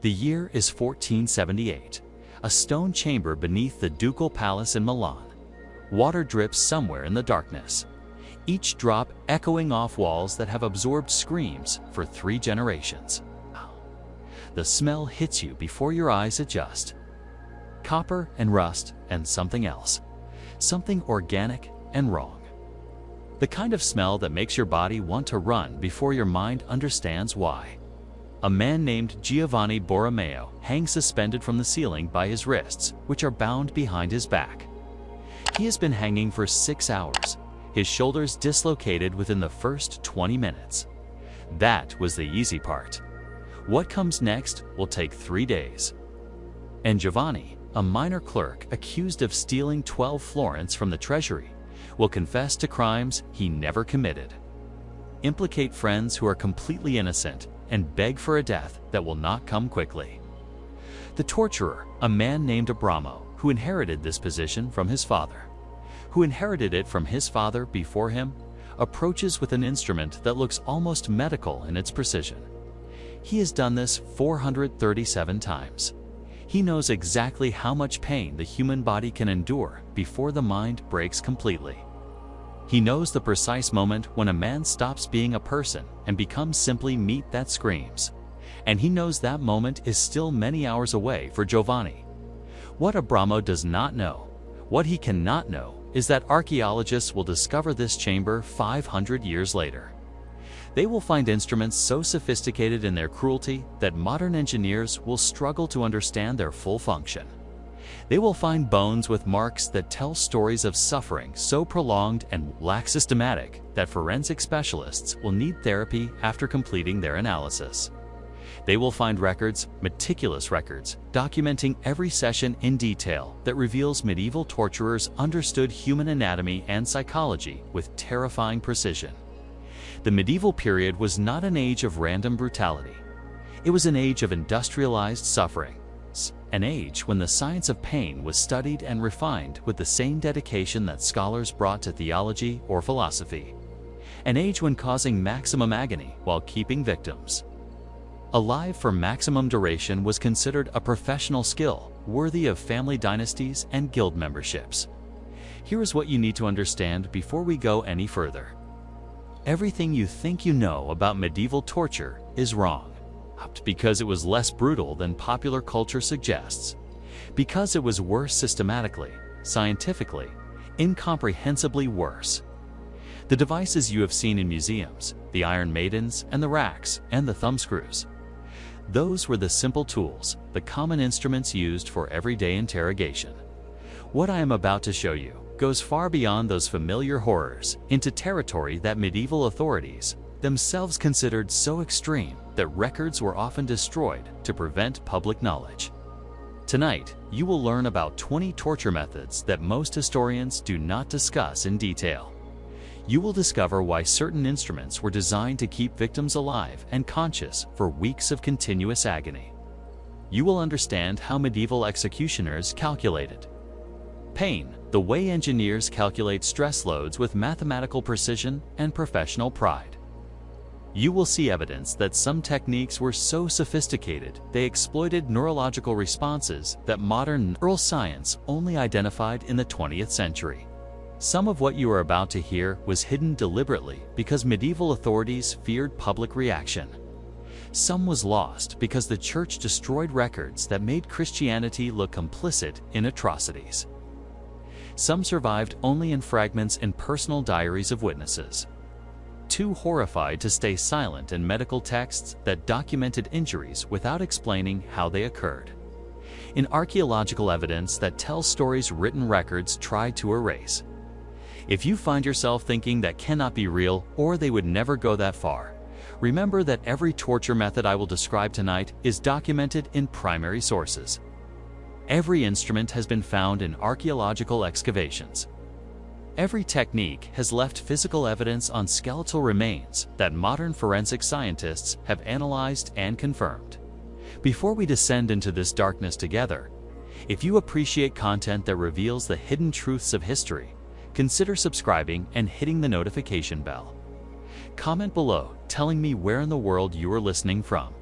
The year is 1478, a stone chamber beneath the ducal palace in Milan. Water drips somewhere in the darkness, each drop echoing off walls that have absorbed screams for 3 generations. The smell hits you before your eyes adjust. Copper and rust and something else. Something organic and wrong. The kind of smell that makes your body want to run before your mind understands why. A man named Giovanni Borromeo hangs suspended from the ceiling by his wrists, which are bound behind his back. He has been hanging for 6 hours, his shoulders dislocated within the first 20 minutes. That was the easy part. What comes next will take 3 days. And Giovanni, a minor clerk accused of stealing 12 florins from the treasury, will confess to crimes he never committed, implicate friends who are completely innocent, and beg for a death that will not come quickly. The torturer, a man named Abramo, who inherited this position from his father, before him, approaches with an instrument that looks almost medical in its precision. He has done this 437 times. He knows exactly how much pain the human body can endure before the mind breaks completely. He knows the precise moment when a man stops being a person and becomes simply meat that screams. And he knows that moment is still many hours away for Giovanni. What Abramo does not know, what he cannot know, is that archaeologists will discover this chamber 500 years later. They will find instruments so sophisticated in their cruelty that modern engineers will struggle to understand their full function. They will find bones with marks that tell stories of suffering so prolonged and systematic that forensic specialists will need therapy after completing their analysis. They will find records, meticulous records, documenting every session in detail that reveals medieval torturers understood human anatomy and psychology with terrifying precision. The medieval period was not an age of random brutality. It was an age of industrialized suffering, an age when the science of pain was studied and refined with the same dedication that scholars brought to theology or philosophy, an age when causing maximum agony while keeping victims alive for maximum duration was considered a professional skill worthy of family dynasties and guild memberships. Here is what you need to understand before we go any further. Everything you think you know about medieval torture is wrong, because it was less brutal than popular culture suggests, because it was worse systematically, scientifically, incomprehensibly worse. The devices you have seen in museums, the Iron Maidens and the racks and the thumbscrews, those were the simple tools, the common instruments used for everyday interrogation. What I am about to show you goes far beyond those familiar horrors into territory that medieval authorities themselves considered so extreme that records were often destroyed to prevent public knowledge. Tonight, you will learn about 20 torture methods that most historians do not discuss in detail. You will discover why certain instruments were designed to keep victims alive and conscious for weeks of continuous agony. You will understand how medieval executioners calculated pain, the way engineers calculate stress loads with mathematical precision and professional pride. You will see evidence that some techniques were so sophisticated they exploited neurological responses that modern neuroscience only identified in the 20th century. Some of what you are about to hear was hidden deliberately because medieval authorities feared public reaction. Some was lost because the church destroyed records that made Christianity look complicit in atrocities. Some survived only in fragments in personal diaries of witnesses, too horrified to stay silent in medical texts that documented injuries without explaining how they occurred, in archaeological evidence that tells stories written records tried to erase. If you find yourself thinking that cannot be real or they would never go that far, remember that every torture method I will describe tonight is documented in primary sources. Every instrument has been found in archaeological excavations. Every technique has left physical evidence on skeletal remains that modern forensic scientists have analyzed and confirmed. Before we descend into this darkness together, if you appreciate content that reveals the hidden truths of history, consider subscribing and hitting the notification bell. Comment below telling me where in the world you are listening from.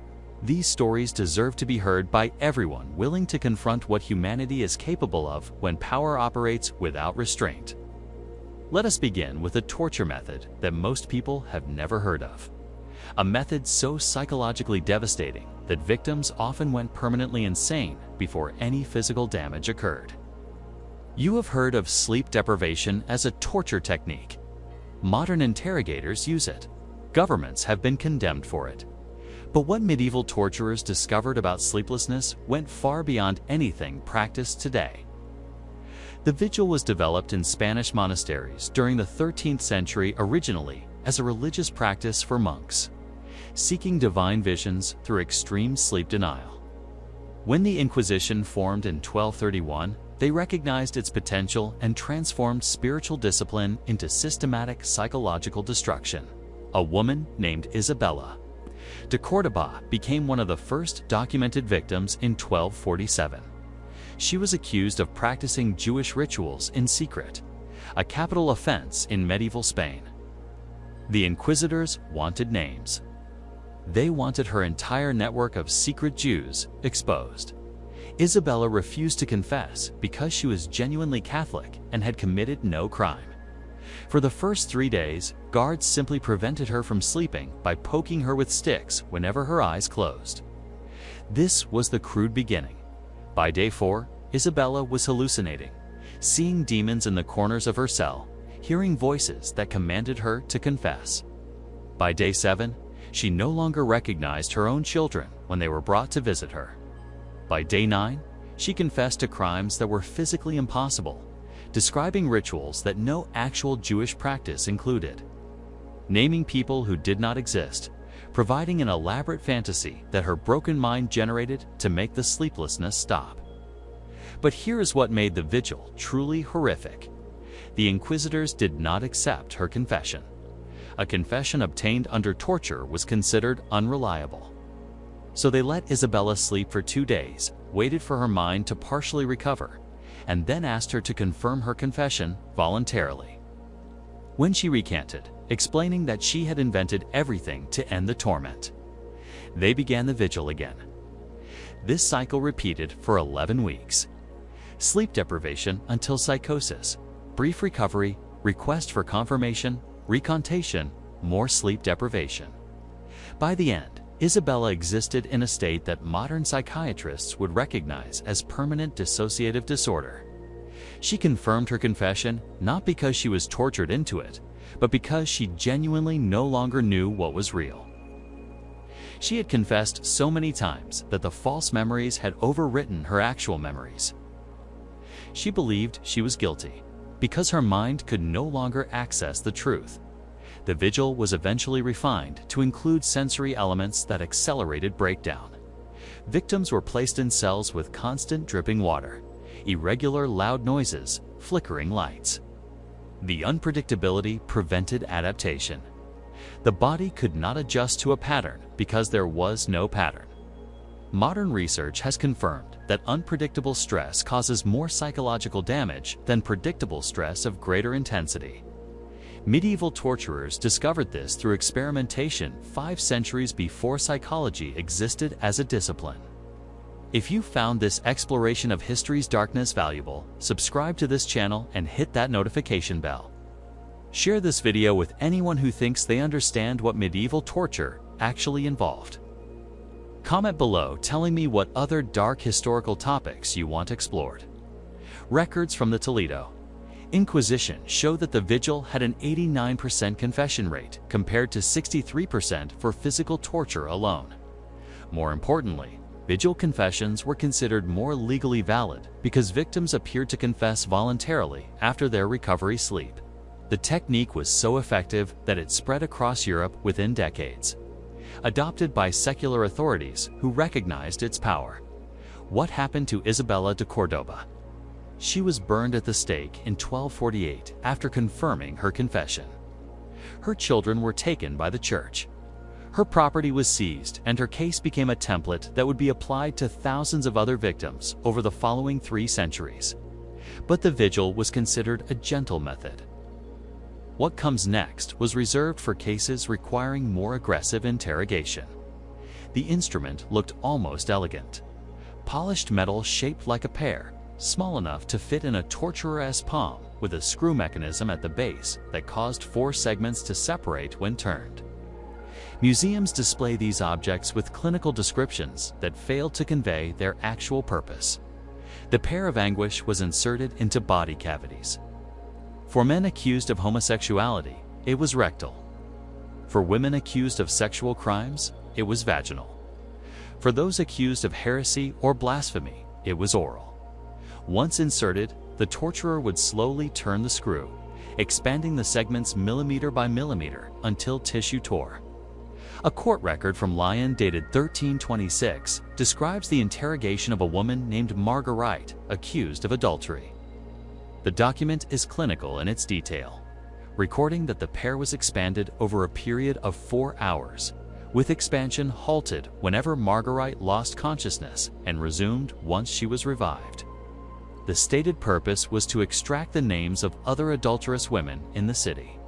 These stories deserve to be heard by everyone willing to confront what humanity is capable of when power operates without restraint. Let us begin with a torture method that most people have never heard of. A method so psychologically devastating that victims often went permanently insane before any physical damage occurred. You have heard of sleep deprivation as a torture technique. Modern interrogators use it. Governments have been condemned for it. But what medieval torturers discovered about sleeplessness went far beyond anything practiced today. The vigil was developed in Spanish monasteries during the 13th century originally as a religious practice for monks, seeking divine visions through extreme sleep denial. When the Inquisition formed in 1231, they recognized its potential and transformed spiritual discipline into systematic psychological destruction. A woman named Isabella de Córdoba became one of the first documented victims in 1247. She was accused of practicing Jewish rituals in secret, a capital offense in medieval Spain. The inquisitors wanted names. They wanted her entire network of secret Jews exposed. Isabella refused to confess because she was genuinely Catholic and had committed no crime. For the first 3 days, guards simply prevented her from sleeping by poking her with sticks whenever her eyes closed. This was the crude beginning. By day 4, Isabella was hallucinating, seeing demons in the corners of her cell, hearing voices that commanded her to confess. By day 7, she no longer recognized her own children when they were brought to visit her. By day 9, she confessed to crimes that were physically impossible, describing rituals that no actual Jewish practice included, naming people who did not exist, providing an elaborate fantasy that her broken mind generated to make the sleeplessness stop. But here is what made the vigil truly horrific. The inquisitors did not accept her confession. A confession obtained under torture was considered unreliable. So they let Isabella sleep for 2 days, waited for her mind to partially recover, and then asked her to confirm her confession voluntarily. When she recanted, explaining that she had invented everything to end the torment, they began the vigil again. This cycle repeated for 11 weeks. Sleep deprivation until psychosis, brief recovery, request for confirmation, recantation, more sleep deprivation. By the end, Isabella existed in a state that modern psychiatrists would recognize as permanent dissociative disorder. She confirmed her confession not because she was tortured into it, but because she genuinely no longer knew what was real. She had confessed so many times that the false memories had overwritten her actual memories. She believed she was guilty because her mind could no longer access the truth. The vigil was eventually refined to include sensory elements that accelerated breakdown. Victims were placed in cells with constant dripping water, irregular loud noises, flickering lights. The unpredictability prevented adaptation. The body could not adjust to a pattern because there was no pattern. Modern research has confirmed that unpredictable stress causes more psychological damage than predictable stress of greater intensity. Medieval torturers discovered this through experimentation 5 centuries before psychology existed as a discipline. If you found this exploration of history's darkness valuable, subscribe to this channel and hit that notification bell. Share this video with anyone who thinks they understand what medieval torture actually involved. Comment below telling me what other dark historical topics you want explored. Records from the Toledo Inquisition show that the vigil had an 89% confession rate compared to 63% for physical torture alone. More importantly, vigil confessions were considered more legally valid because victims appeared to confess voluntarily after their recovery sleep. The technique was so effective that it spread across Europe within decades, adopted by secular authorities who recognized its power. What happened to Isabella de Córdoba? She was burned at the stake in 1248 after confirming her confession. Her children were taken by the church. Her property was seized, and her case became a template that would be applied to thousands of other victims over the following 3 centuries. But the vigil was considered a gentle method. What comes next was reserved for cases requiring more aggressive interrogation. The instrument looked almost elegant. Polished metal shaped like a pear, small enough to fit in a torturer's palm, with a screw mechanism at the base that caused 4 segments to separate when turned. Museums display these objects with clinical descriptions that fail to convey their actual purpose. The pear of anguish was inserted into body cavities. For men accused of homosexuality, it was rectal. For women accused of sexual crimes, it was vaginal. For those accused of heresy or blasphemy, it was oral. Once inserted, the torturer would slowly turn the screw, expanding the segments millimeter by millimeter until tissue tore. A court record from Lyon dated 1326 describes the interrogation of a woman named Marguerite, accused of adultery. The document is clinical in its detail, recording that the pear was expanded over a period of 4 hours, with expansion halted whenever Marguerite lost consciousness and resumed once she was revived. The stated purpose was to extract the names of other adulterous women in the city.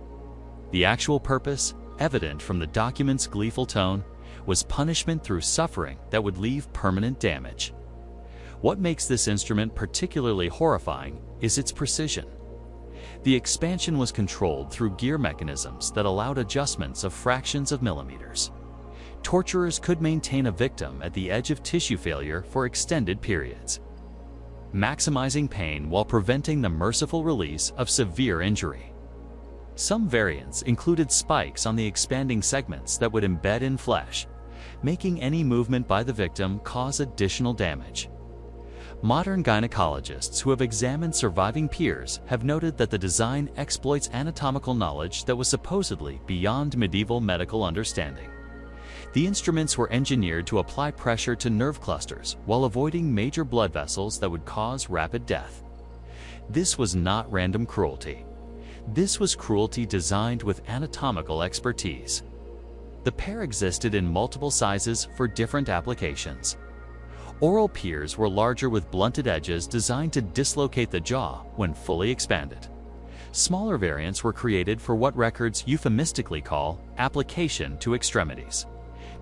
The actual purpose, evident from the document's gleeful tone, was punishment through suffering that would leave permanent damage. What makes this instrument particularly horrifying is its precision. The expansion was controlled through gear mechanisms that allowed adjustments of fractions of millimeters. Torturers could maintain a victim at the edge of tissue failure for extended periods, maximizing pain while preventing the merciful release of severe injury. Some variants included spikes on the expanding segments that would embed in flesh, making any movement by the victim cause additional damage. Modern gynecologists who have examined surviving peers have noted that the design exploits anatomical knowledge that was supposedly beyond medieval medical understanding. The instruments were engineered to apply pressure to nerve clusters while avoiding major blood vessels that would cause rapid death. This was not random cruelty. This was cruelty designed with anatomical expertise. The pear existed in multiple sizes for different applications. Oral pears were larger with blunted edges designed to dislocate the jaw when fully expanded. Smaller variants were created for what records euphemistically call application to extremities,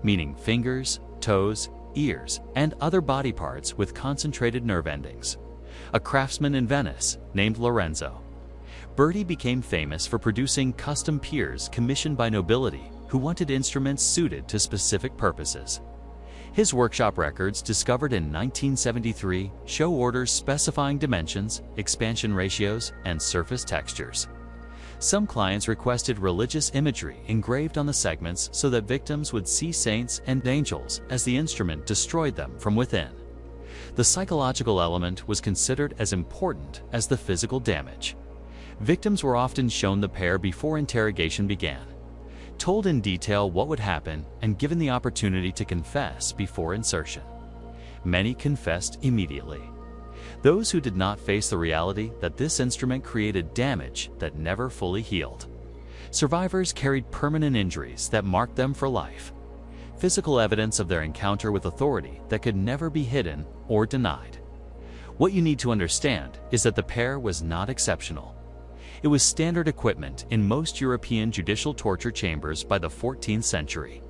meaning fingers, toes, ears, and other body parts with concentrated nerve endings. A craftsman in Venice named Lorenzo Berti became famous for producing custom pears commissioned by nobility who wanted instruments suited to specific purposes. His workshop records, discovered in 1973, show orders specifying dimensions, expansion ratios, and surface textures. Some clients requested religious imagery engraved on the segments so that victims would see saints and angels as the instrument destroyed them from within. The psychological element was considered as important as the physical damage. Victims were often shown the pear before interrogation began, told in detail what would happen, and given the opportunity to confess before insertion. Many confessed immediately. Those who did not face the reality that this instrument created damage that never fully healed. Survivors carried permanent injuries that marked them for life, physical evidence of their encounter with authority that could never be hidden or denied. What you need to understand is that the pear was not exceptional. It was standard equipment in most European judicial torture chambers by the 14th century.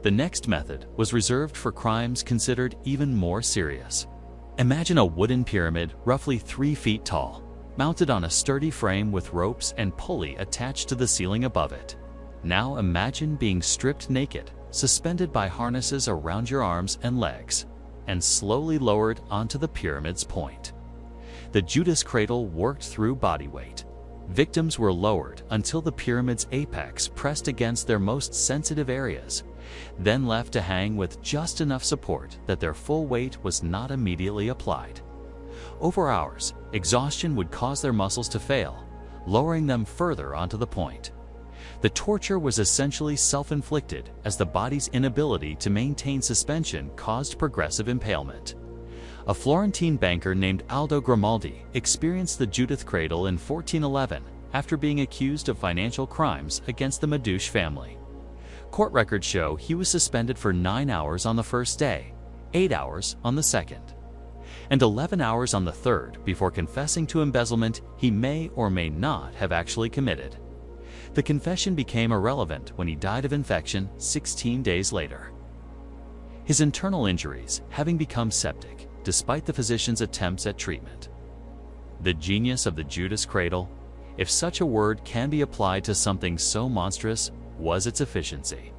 The next method was reserved for crimes considered even more serious. Imagine a wooden pyramid roughly 3 feet tall, mounted on a sturdy frame with ropes and pulley attached to the ceiling above it. Now imagine being stripped naked, suspended by harnesses around your arms and legs, and slowly lowered onto the pyramid's point. The Judas cradle worked through body weight. Victims were lowered until the pyramid's apex pressed against their most sensitive areas, then left to hang with just enough support that their full weight was not immediately applied. Over hours, exhaustion would cause their muscles to fail, lowering them further onto the point. The torture was essentially self-inflicted, as the body's inability to maintain suspension caused progressive impalement. A Florentine banker named Aldo Grimaldi experienced the Judith cradle in 1411 after being accused of financial crimes against the Medouche family. Court records show he was suspended for 9 hours on the first day, 8 hours on the second, and 11 hours on the third before confessing to embezzlement he may or may not have actually committed. The confession became irrelevant when he died of infection 16 days later. his internal injuries having become septic despite the physician's attempts at treatment. The genius of the Judas cradle, if such a word can be applied to something so monstrous, was its efficiency.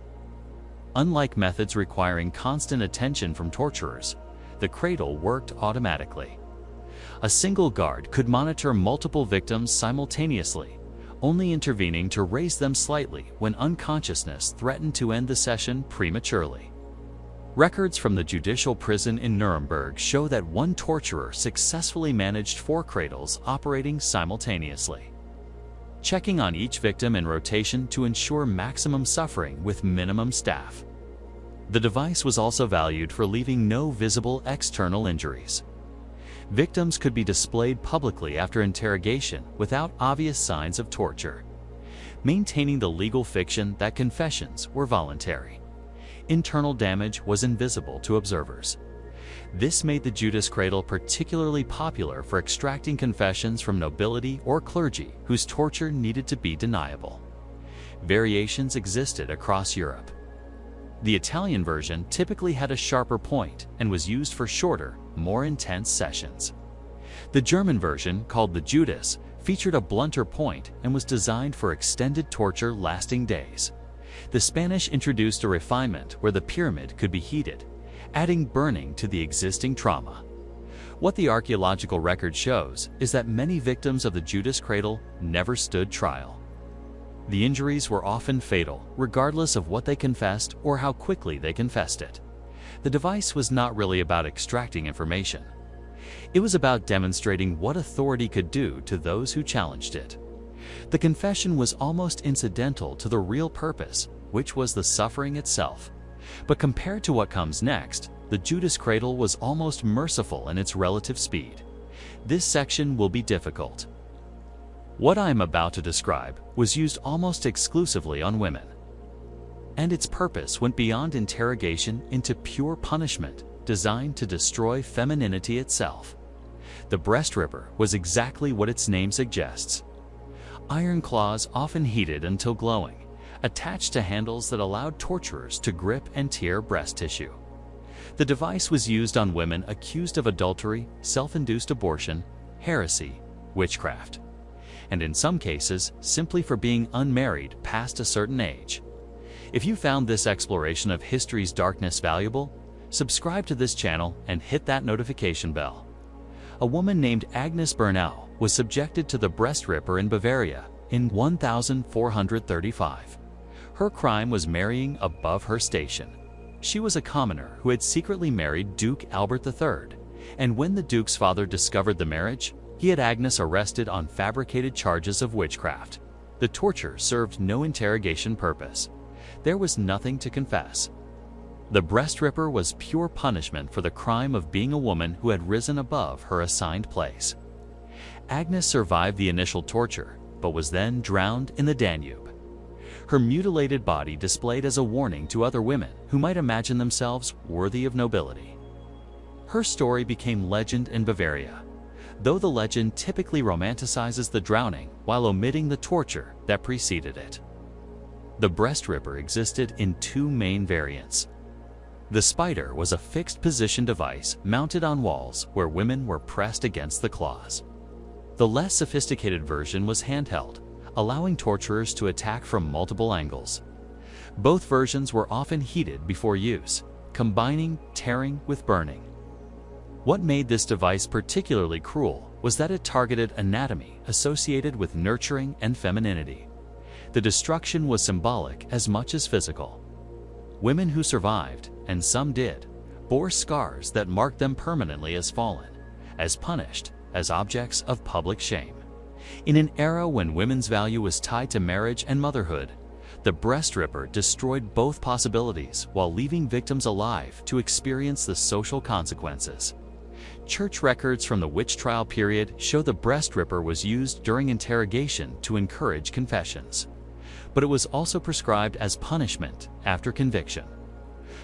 Unlike methods requiring constant attention from torturers, the cradle worked automatically. A single guard could monitor multiple victims simultaneously, only intervening to raise them slightly when unconsciousness threatened to end the session prematurely. Records from the judicial prison in Nuremberg show that one torturer successfully managed 4 cradles operating simultaneously, checking on each victim in rotation to ensure maximum suffering with minimum staff. The device was also valued for leaving no visible external injuries. Victims could be displayed publicly after interrogation without obvious signs of torture, maintaining the legal fiction that confessions were voluntary. Internal damage was invisible to observers. This made the Judas cradle particularly popular for extracting confessions from nobility or clergy whose torture needed to be deniable. Variations existed across Europe. The Italian version typically had a sharper point and was used for shorter, more intense sessions. The German version, called the Judas, featured a blunter point and was designed for extended torture lasting days. The Spanish introduced a refinement where the pyramid could be heated, adding burning to the existing trauma. What the archaeological record shows is that many victims of the Judas cradle never stood trial. The injuries were often fatal, regardless of what they confessed or how quickly they confessed it. The device was not really about extracting information. It was about demonstrating what authority could do to those who challenged it. The confession was almost incidental to the real purpose, which was the suffering itself. But compared to what comes next, the Judas cradle was almost merciful in its relative speed. This section will be difficult. What I am about to describe was used almost exclusively on women, and its purpose went beyond interrogation into pure punishment, designed to destroy femininity itself. The breast ripper was exactly what its name suggests. Iron claws, often heated until glowing, attached to handles that allowed torturers to grip and tear breast tissue. The device was used on women accused of adultery, self-induced abortion, heresy, witchcraft, and in some cases, simply for being unmarried past a certain age. If you found this exploration of history's darkness valuable, subscribe to this channel and hit that notification bell. A woman named Agnes Bernau was subjected to the breast ripper in Bavaria in 1435. Her crime was marrying above her station. She was a commoner who had secretly married Duke Albert III, and when the Duke's father discovered the marriage, he had Agnes arrested on fabricated charges of witchcraft. The torture served no interrogation purpose. There was nothing to confess. The breast ripper was pure punishment for the crime of being a woman who had risen above her assigned place. Agnes survived the initial torture, but was then drowned in the Danube. Her mutilated body displayed as a warning to other women who might imagine themselves worthy of nobility. Her story became legend in Bavaria, though the legend typically romanticizes the drowning while omitting the torture that preceded it. The breast ripper existed in 2 main variants. The spider was a fixed-position device mounted on walls where women were pressed against the claws. The less sophisticated version was handheld, allowing torturers to attack from multiple angles. Both versions were often heated before use, combining tearing with burning. What made this device particularly cruel was that it targeted anatomy associated with nurturing and femininity. The destruction was symbolic as much as physical. Women who survived, and some did, bore scars that marked them permanently as fallen, as punished, as objects of public shame. In an era when women's value was tied to marriage and motherhood, the breast ripper destroyed both possibilities while leaving victims alive to experience the social consequences. Church records from the witch trial period show the breast ripper was used during interrogation to encourage confessions, but it was also prescribed as punishment after conviction.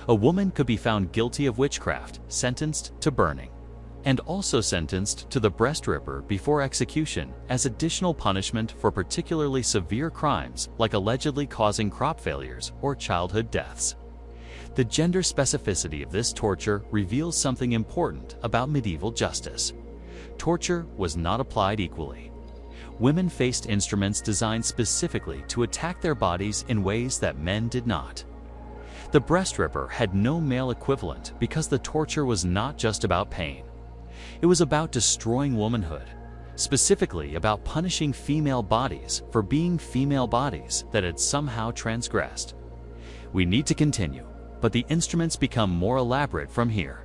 A woman could be found guilty of witchcraft, sentenced to burning, and also sentenced to the breast ripper before execution as additional punishment for particularly severe crimes like allegedly causing crop failures or childhood deaths. The gender specificity of this torture reveals something important about medieval justice. Torture was not applied equally. Women faced instruments designed specifically to attack their bodies in ways that men did not. The breast ripper had no male equivalent because the torture was not just about pain. It was about destroying womanhood, specifically about punishing female bodies for being female bodies that had somehow transgressed. We need to continue, but the instruments become more elaborate from here.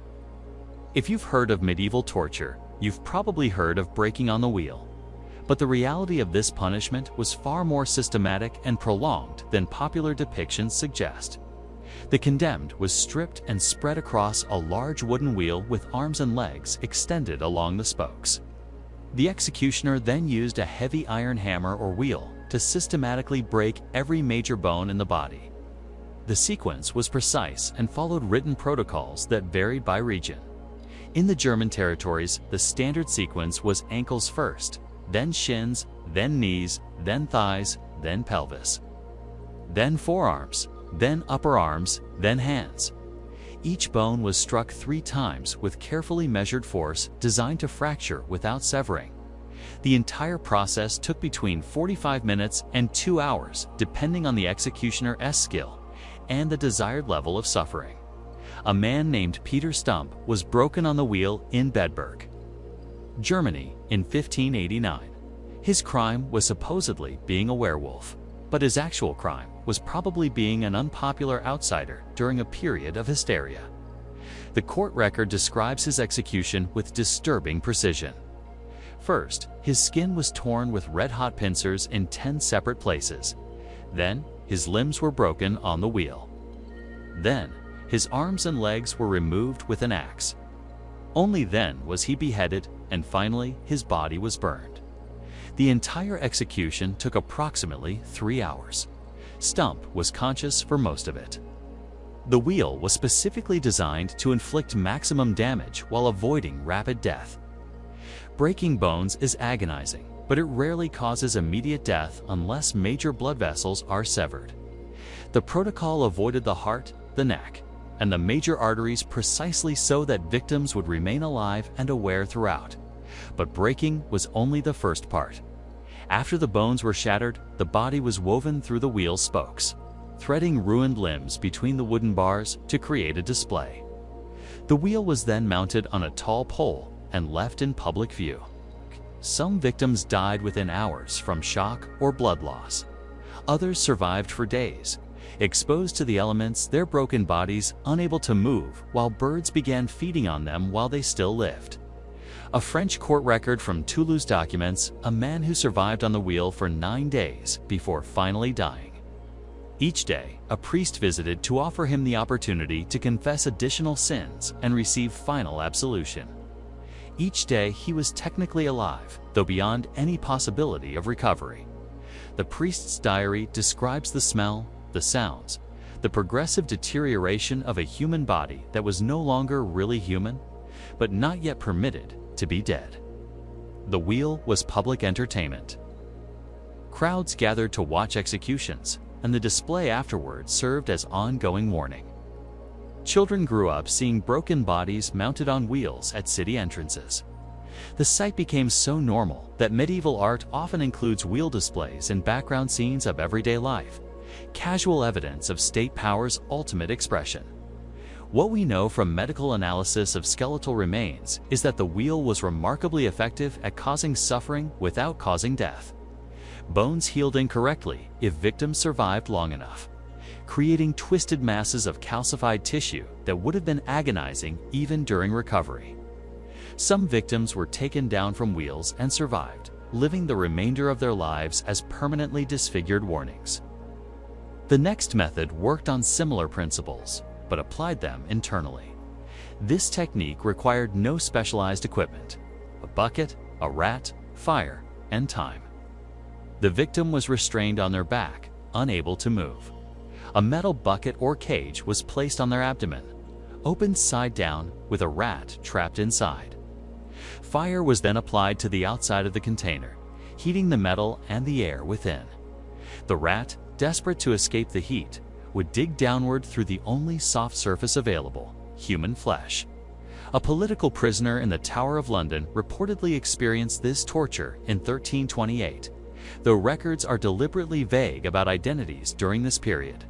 If you've heard of medieval torture, you've probably heard of breaking on the wheel. But the reality of this punishment was far more systematic and prolonged than popular depictions suggest. The condemned was stripped and spread across a large wooden wheel with arms and legs extended along the spokes. The executioner then used a heavy iron hammer or wheel to systematically break every major bone in the body. The sequence was precise and followed written protocols that varied by region. In the German territories, the standard sequence was ankles first, then shins, then knees, then thighs, then pelvis. Then forearms, then upper arms, then hands. Each bone was struck 3 times with carefully measured force designed to fracture without severing. The entire process took between 45 minutes and 2 hours, depending on the executioner's skill and the desired level of suffering. A man named Peter Stump was broken on the wheel in Bedburg, Germany, in 1589. His crime was supposedly being a werewolf, but his actual crime was probably being an unpopular outsider during a period of hysteria. The court record describes his execution with disturbing precision. First, his skin was torn with red-hot pincers in 10 separate places. Then, his limbs were broken on the wheel. Then, his arms and legs were removed with an axe. Only then was he beheaded, and finally, his body was burned. The entire execution took approximately 3 hours. Stump was conscious for most of it. The wheel was specifically designed to inflict maximum damage while avoiding rapid death. Breaking bones is agonizing, but it rarely causes immediate death unless major blood vessels are severed. The protocol avoided the heart, the neck, and the major arteries precisely so that victims would remain alive and aware throughout. But breaking was only the first part. After the bones were shattered, the body was woven through the wheel spokes, threading ruined limbs between the wooden bars to create a display. The wheel was then mounted on a tall pole and left in public view. Some victims died within hours from shock or blood loss. Others survived for days, exposed to the elements, their broken bodies unable to move while birds began feeding on them while they still lived. A French court record from Toulouse documents a man who survived on the wheel for 9 days before finally dying. Each day, a priest visited to offer him the opportunity to confess additional sins and receive final absolution. Each day he was technically alive, though beyond any possibility of recovery. The priest's diary describes the smell, the sounds, the progressive deterioration of a human body that was no longer really human, but not yet permitted to be dead. The wheel was public entertainment. Crowds gathered to watch executions, and the display afterwards served as ongoing mourning. Children grew up seeing broken bodies mounted on wheels at city entrances. The sight became so normal that medieval art often includes wheel displays in background scenes of everyday life, casual evidence of state power's ultimate expression. What we know from medical analysis of skeletal remains is that the wheel was remarkably effective at causing suffering without causing death. Bones healed incorrectly if victims survived long enough, creating twisted masses of calcified tissue that would have been agonizing even during recovery. Some victims were taken down from wheels and survived, living the remainder of their lives as permanently disfigured warnings. The next method worked on similar principles, but applied them internally. This technique required no specialized equipment: a bucket, a rat, fire, and time. The victim was restrained on their back, unable to move. A metal bucket or cage was placed on their abdomen, opened side down with a rat trapped inside. Fire was then applied to the outside of the container, heating the metal and the air within. The rat, desperate to escape the heat, would dig downward through the only soft surface available, human flesh. A political prisoner in the Tower of London reportedly experienced this torture in 1328, though records are deliberately vague about identities during this period.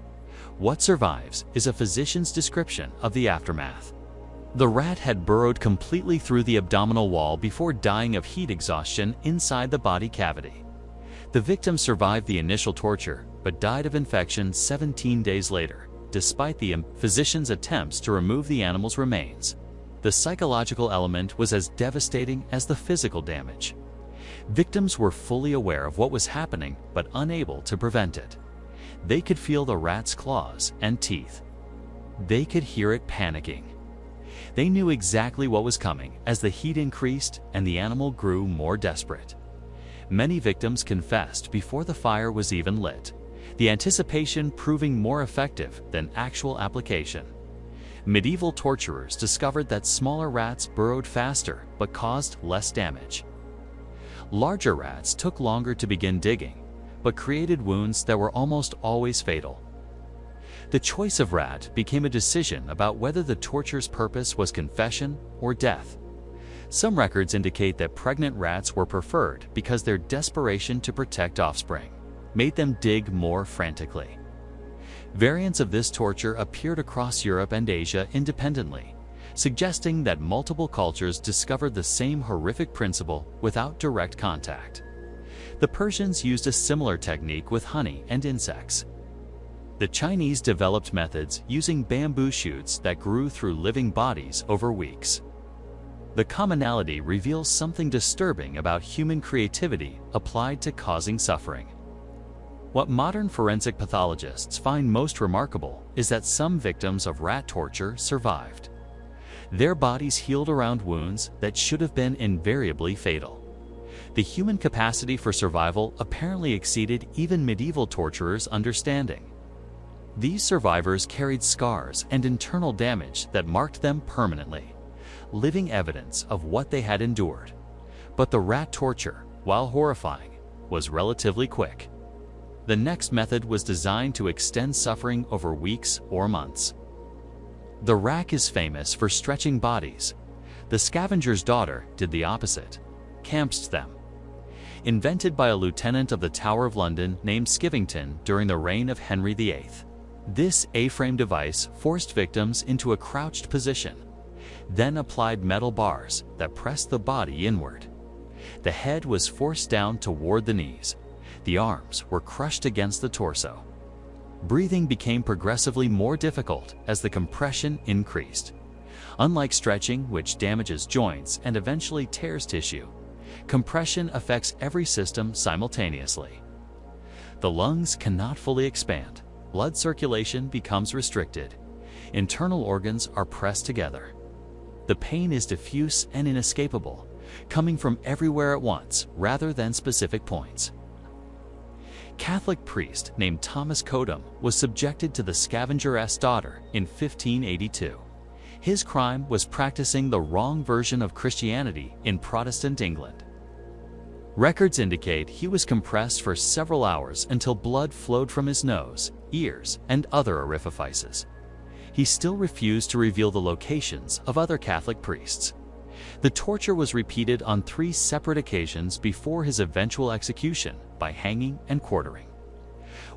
What survives is a physician's description of the aftermath. The rat had burrowed completely through the abdominal wall before dying of heat exhaustion inside the body cavity. The victim survived the initial torture, but died of infection 17 days later, despite the physician's attempts to remove the animal's remains. The psychological element was as devastating as the physical damage. Victims were fully aware of what was happening, but unable to prevent it. They could feel the rat's claws and teeth. They could hear it panicking. They knew exactly what was coming as the heat increased and the animal grew more desperate. Many victims confessed before the fire was even lit, the anticipation proving more effective than actual application. Medieval torturers discovered that smaller rats burrowed faster but caused less damage. Larger rats took longer to begin digging, but created wounds that were almost always fatal. The choice of rat became a decision about whether the torture's purpose was confession or death. Some records indicate that pregnant rats were preferred because their desperation to protect offspring made them dig more frantically. Variants of this torture appeared across Europe and Asia independently, suggesting that multiple cultures discovered the same horrific principle without direct contact. The Persians used a similar technique with honey and insects. The Chinese developed methods using bamboo shoots that grew through living bodies over weeks. The commonality reveals something disturbing about human creativity applied to causing suffering. What modern forensic pathologists find most remarkable is that some victims of rat torture survived. Their bodies healed around wounds that should have been invariably fatal. The human capacity for survival apparently exceeded even medieval torturers' understanding. These survivors carried scars and internal damage that marked them permanently, living evidence of what they had endured. But the rat torture, while horrifying, was relatively quick. The next method was designed to extend suffering over weeks or months. The rack is famous for stretching bodies. The scavenger's daughter did the opposite, camped them. Invented by a lieutenant of the Tower of London named Skivington during the reign of Henry VIII. This A-frame device forced victims into a crouched position, then applied metal bars that pressed the body inward. The head was forced down toward the knees. The arms were crushed against the torso. Breathing became progressively more difficult as the compression increased. Unlike stretching, which damages joints and eventually tears tissue, compression affects every system simultaneously. The lungs cannot fully expand. Blood circulation becomes restricted. Internal organs are pressed together. The pain is diffuse and inescapable, coming from everywhere at once rather than specific points. Catholic priest named Thomas Codum was subjected to the scavenger's daughter in 1582. His crime was practicing the wrong version of Christianity in Protestant England. Records indicate he was compressed for several hours until blood flowed from his nose, ears, and other orifices. He still refused to reveal the locations of other Catholic priests. The torture was repeated on 3 separate occasions before his eventual execution by hanging and quartering.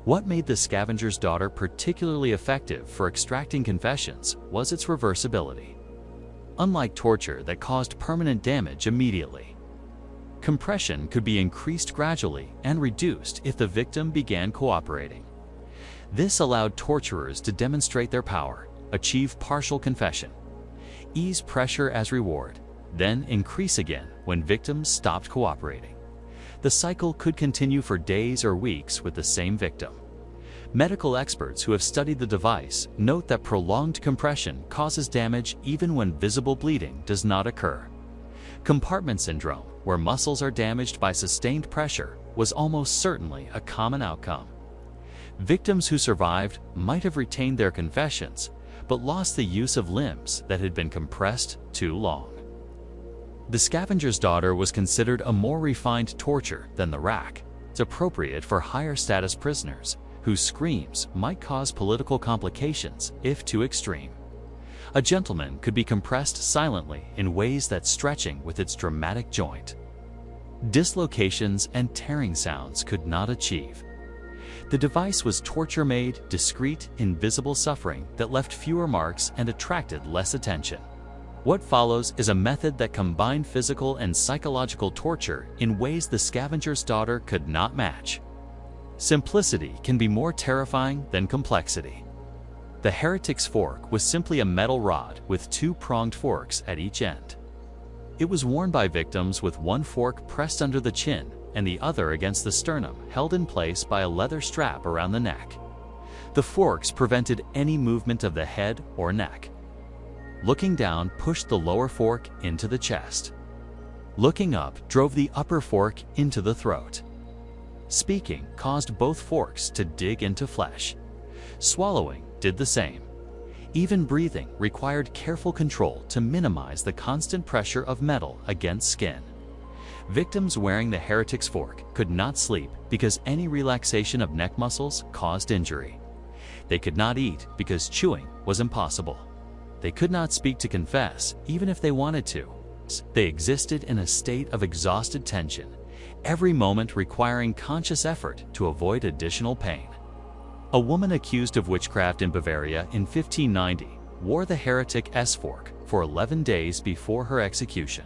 What made the scavenger's daughter particularly effective for extracting confessions was its reversibility. Unlike torture that caused permanent damage immediately, compression could be increased gradually and reduced if the victim began cooperating. This allowed torturers to demonstrate their power, achieve partial confession, ease pressure as reward, then increase again when victims stopped cooperating. The cycle could continue for days or weeks with the same victim. Medical experts who have studied the device note that prolonged compression causes damage even when visible bleeding does not occur. Compartment syndrome, where muscles are damaged by sustained pressure, was almost certainly a common outcome. Victims who survived might have retained their confessions, but lost the use of limbs that had been compressed too long. The scavenger's daughter was considered a more refined torture than the rack. It's appropriate for higher status prisoners whose screams might cause political complications if too extreme. A gentleman could be compressed silently in ways that stretching with its dramatic joint. Dislocations and tearing sounds could not achieve. The device was torture-made, discreet, invisible suffering that left fewer marks and attracted less attention. What follows is a method that combined physical and psychological torture in ways the scavenger's daughter could not match. Simplicity can be more terrifying than complexity. The heretic's fork was simply a metal rod with two-pronged forks at each end. It was worn by victims with one fork pressed under the chin and the other against the sternum, held in place by a leather strap around the neck. The forks prevented any movement of the head or neck. Looking down pushed the lower fork into the chest. Looking up drove the upper fork into the throat. Speaking caused both forks to dig into flesh. Swallowing did the same. Even breathing required careful control to minimize the constant pressure of metal against skin. Victims wearing the heretic's fork could not sleep because any relaxation of neck muscles caused injury. They could not eat because chewing was impossible. They could not speak to confess even if they wanted to. They existed in a state of exhausted tension, every moment requiring conscious effort to avoid additional pain. A woman accused of witchcraft in Bavaria in 1590 wore the heretic's fork for 11 days before her execution.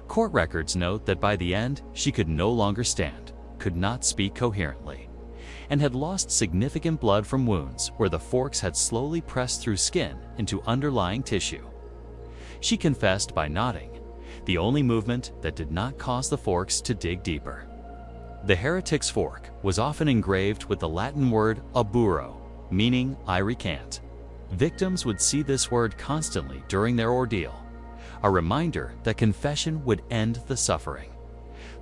Court records note that by the end, she could no longer stand, could not speak coherently, and had lost significant blood from wounds where the forks had slowly pressed through skin into underlying tissue. She confessed by nodding, the only movement that did not cause the forks to dig deeper. The heretic's fork was often engraved with the Latin word aburo, meaning I recant. Victims would see this word constantly during their ordeal, a reminder that confession would end the suffering.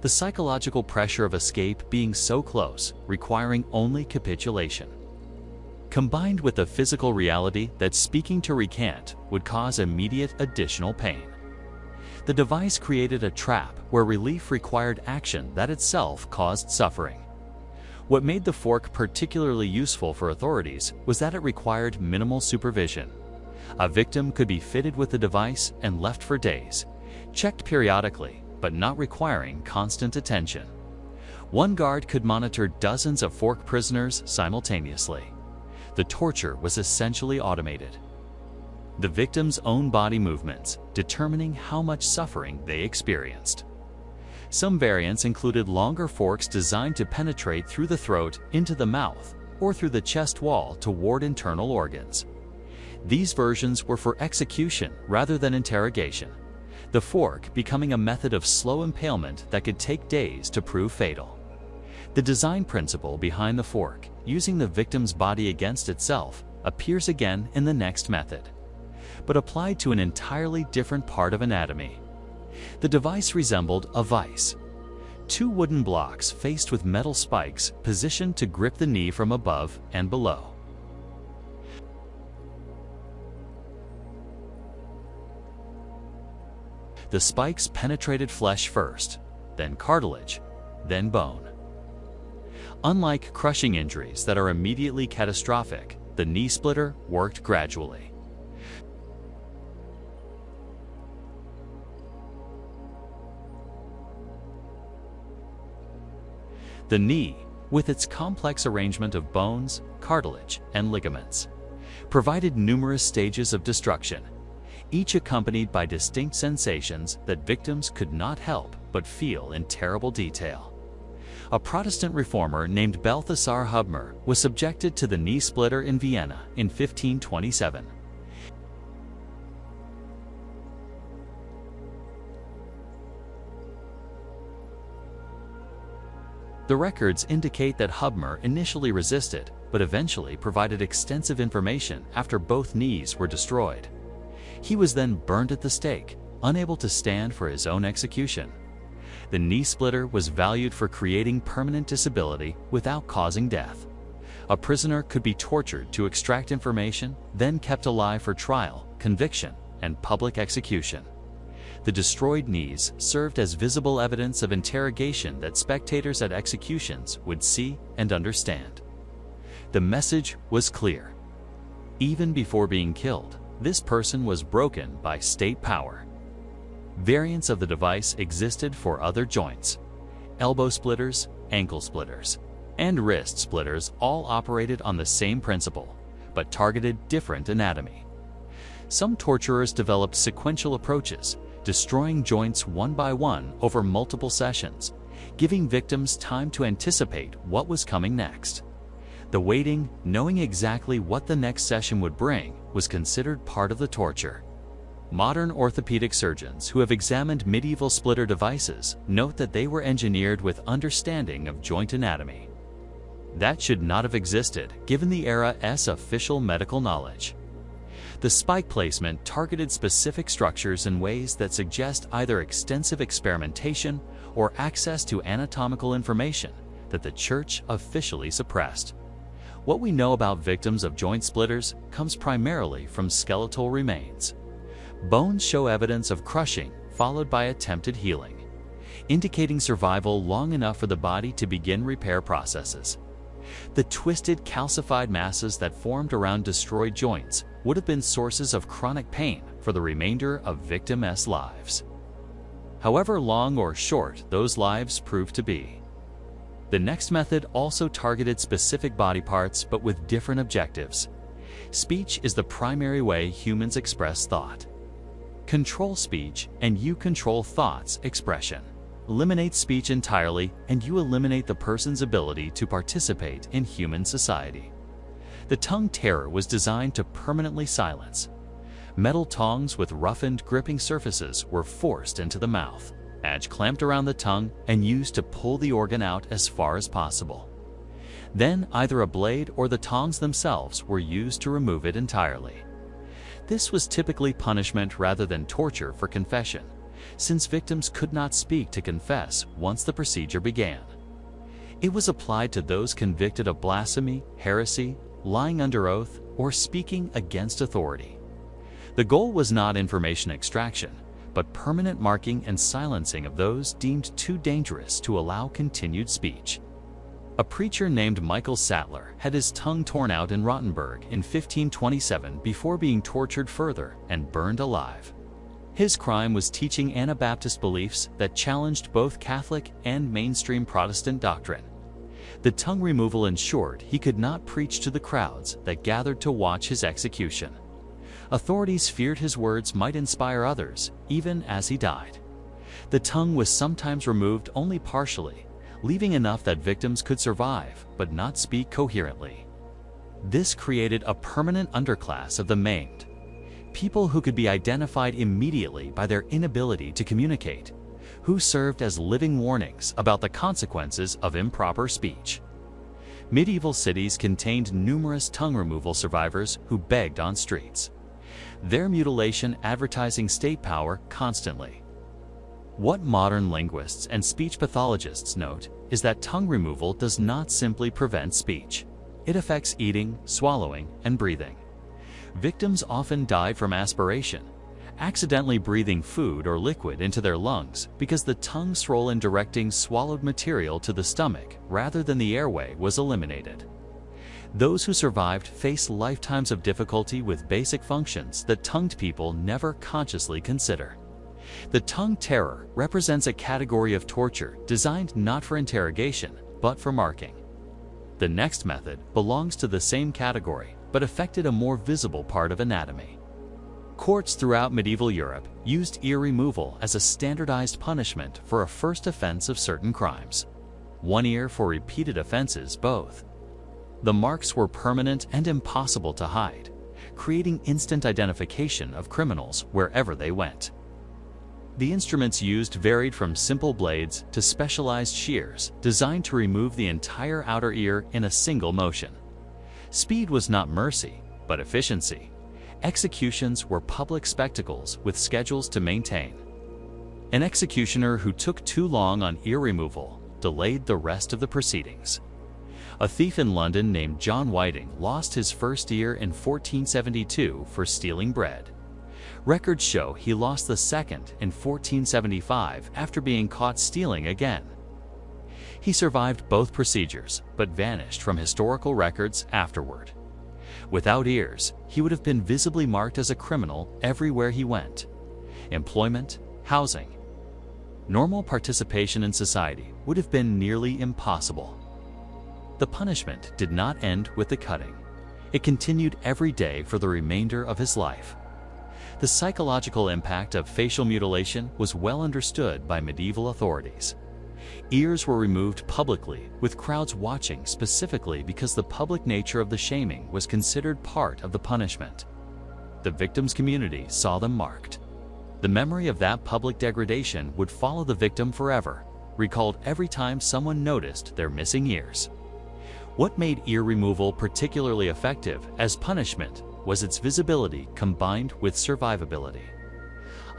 The psychological pressure of escape being so close, requiring only capitulation. Combined with the physical reality that speaking to recant would cause immediate additional pain. The device created a trap where relief required action that itself caused suffering. What made the fork particularly useful for authorities was that it required minimal supervision. A victim could be fitted with the device and left for days, checked periodically, but not requiring constant attention. One guard could monitor dozens of fork prisoners simultaneously. The torture was essentially automated. The victim's own body movements determining how much suffering they experienced. Some variants included longer forks designed to penetrate through the throat into the mouth or through the chest wall toward internal organs. These versions were for execution rather than interrogation, the fork becoming a method of slow impalement that could take days to prove fatal. The design principle behind the fork, using the victim's body against itself, appears again in the next method, but applied to an entirely different part of anatomy. The device resembled a vise. Two wooden blocks faced with metal spikes positioned to grip the knee from above and below. The spikes penetrated flesh first, then cartilage, then bone. Unlike crushing injuries that are immediately catastrophic, the knee splitter worked gradually. The knee, with its complex arrangement of bones, cartilage, and ligaments, provided numerous stages of destruction, each accompanied by distinct sensations that victims could not help but feel in terrible detail. A Protestant reformer named Balthasar Hubmer was subjected to the knee splitter in Vienna in 1527. The records indicate that Hubmer initially resisted, but eventually provided extensive information after both knees were destroyed. He was then burned at the stake, unable to stand for his own execution. The knee splitter was valued for creating permanent disability without causing death. A prisoner could be tortured to extract information, then kept alive for trial, conviction, and public execution. The destroyed knees served as visible evidence of interrogation that spectators at executions would see and understand. The message was clear. Even before being killed, this person was broken by state power. Variants of the device existed for other joints. Elbow splitters, ankle splitters, and wrist splitters all operated on the same principle, but targeted different anatomy. Some torturers developed sequential approaches, destroying joints one by one over multiple sessions, giving victims time to anticipate what was coming next. The waiting, knowing exactly what the next session would bring, was considered part of the torture. Modern orthopedic surgeons who have examined medieval splitter devices note that they were engineered with understanding of joint anatomy. That should not have existed given the era's official medical knowledge. The spike placement targeted specific structures in ways that suggest either extensive experimentation or access to anatomical information that the Church officially suppressed. What we know about victims of joint splitters comes primarily from skeletal remains. Bones show evidence of crushing followed by attempted healing, indicating survival long enough for the body to begin repair processes. The twisted, calcified masses that formed around destroyed joints would have been sources of chronic pain for the remainder of victims' lives. However long or short those lives proved to be. The next method also targeted specific body parts but with different objectives. Speech is the primary way humans express thought. Control speech and you control thought's expression. Eliminate speech entirely and you eliminate the person's ability to participate in human society. The tongue terror was designed to permanently silence. Metal tongs with roughened, gripping surfaces were forced into the mouth, edge clamped around the tongue and used to pull the organ out as far as possible. Then either a blade or the tongs themselves were used to remove it entirely. This was typically punishment rather than torture for confession, since victims could not speak to confess once the procedure began. It was applied to those convicted of blasphemy, heresy, lying under oath, or speaking against authority. The goal was not information extraction, but permanent marking and silencing of those deemed too dangerous to allow continued speech. A preacher named Michael Sattler had his tongue torn out in Rottenburg in 1527 before being tortured further and burned alive. His crime was teaching Anabaptist beliefs that challenged both Catholic and mainstream Protestant doctrine. The tongue removal ensured he could not preach to the crowds that gathered to watch his execution. Authorities feared his words might inspire others, even as he died. The tongue was sometimes removed only partially, leaving enough that victims could survive but not speak coherently. This created a permanent underclass of the maimed, people who could be identified immediately by their inability to communicate, who served as living warnings about the consequences of improper speech. Medieval cities contained numerous tongue removal survivors who begged on streets, their mutilation advertising state power constantly. What modern linguists and speech pathologists note is that tongue removal does not simply prevent speech. It affects eating, swallowing, and breathing. Victims often died from aspiration, accidentally breathing food or liquid into their lungs because the tongue's role in directing swallowed material to the stomach rather than the airway was eliminated. Those who survived faced lifetimes of difficulty with basic functions that tongued people never consciously consider. The tongue terror represents a category of torture designed not for interrogation, but for marking. The next method belongs to the same category, but affected a more visible part of anatomy. Courts throughout medieval Europe used ear removal as a standardized punishment for a first offense of certain crimes. One ear for repeated offenses, both. The marks were permanent and impossible to hide, creating instant identification of criminals wherever they went. The instruments used varied from simple blades to specialized shears designed to remove the entire outer ear in a single motion. Speed was not mercy, but efficiency. Executions were public spectacles with schedules to maintain. An executioner who took too long on ear removal delayed the rest of the proceedings. A thief in London named John Whiting lost his first ear in 1472 for stealing bread. Records show he lost the second in 1475 after being caught stealing again. He survived both procedures, but vanished from historical records afterward. Without ears, he would have been visibly marked as a criminal everywhere he went. Employment, housing. Normal participation in society would have been nearly impossible. The punishment did not end with the cutting. It continued every day for the remainder of his life. The psychological impact of facial mutilation was well understood by medieval authorities. Ears were removed publicly, with crowds watching specifically because the public nature of the shaming was considered part of the punishment. The victim's community saw them marked. The memory of that public degradation would follow the victim forever, recalled every time someone noticed their missing ears. What made ear removal particularly effective as punishment was its visibility combined with survivability.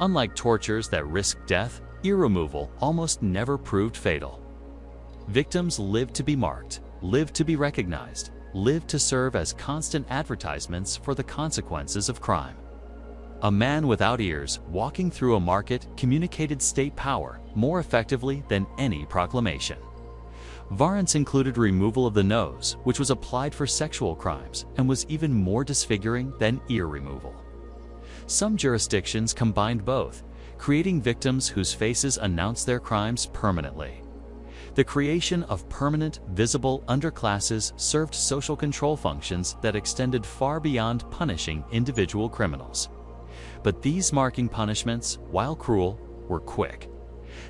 Unlike tortures that risked death, ear removal almost never proved fatal. Victims lived to be marked, lived to be recognized, lived to serve as constant advertisements for the consequences of crime. A man without ears walking through a market communicated state power more effectively than any proclamation. Variants included removal of the nose, which was applied for sexual crimes and was even more disfiguring than ear removal. Some jurisdictions combined both, creating victims whose faces announce their crimes permanently. The creation of permanent, visible underclasses served social control functions that extended far beyond punishing individual criminals. But these marking punishments, while cruel, were quick.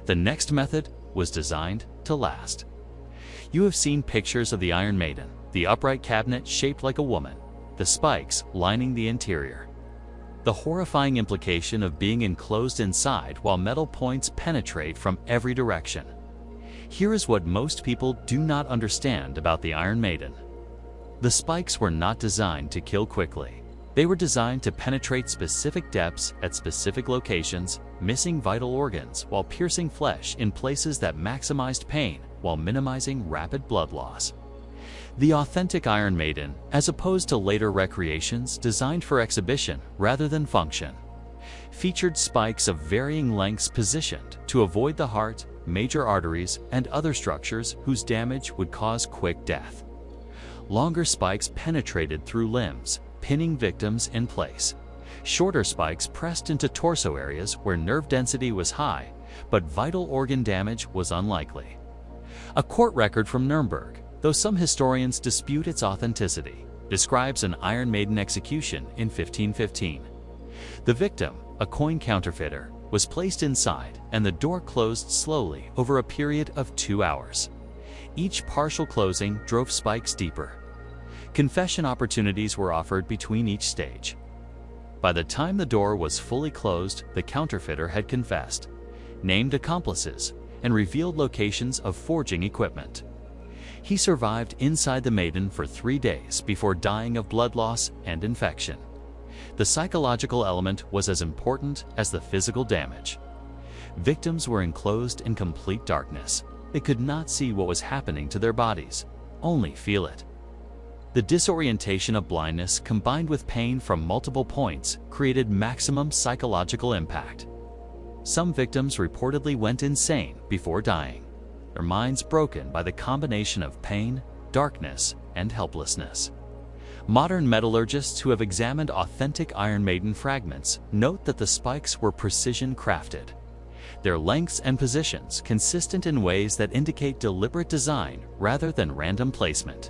The next method was designed to last. You have seen pictures of the Iron Maiden, the upright cabinet shaped like a woman, the spikes lining the interior. The horrifying implication of being enclosed inside while metal points penetrate from every direction. Here is what most people do not understand about the Iron Maiden. The spikes were not designed to kill quickly. They were designed to penetrate specific depths at specific locations, missing vital organs while piercing flesh in places that maximized pain while minimizing rapid blood loss. The authentic Iron Maiden, as opposed to later recreations designed for exhibition rather than function, featured spikes of varying lengths positioned to avoid the heart, major arteries, and other structures whose damage would cause quick death. Longer spikes penetrated through limbs, pinning victims in place. Shorter spikes pressed into torso areas where nerve density was high, but vital organ damage was unlikely. A court record from Nuremberg, though some historians dispute its authenticity, describes an Iron Maiden execution in 1515. The victim, a coin counterfeiter, was placed inside and the door closed slowly over a period of 2 hours. Each partial closing drove spikes deeper. Confession opportunities were offered between each stage. By the time the door was fully closed, the counterfeiter had confessed, named accomplices, and revealed locations of forging equipment. He survived inside the Maiden for 3 days before dying of blood loss and infection. The psychological element was as important as the physical damage. Victims were enclosed in complete darkness. They could not see what was happening to their bodies, only feel it. The disorientation of blindness combined with pain from multiple points created maximum psychological impact. Some victims reportedly went insane before dying, their minds broken by the combination of pain, darkness, and helplessness. Modern metallurgists who have examined authentic Iron Maiden fragments note that the spikes were precision crafted. Their lengths and positions consistent in ways that indicate deliberate design rather than random placement.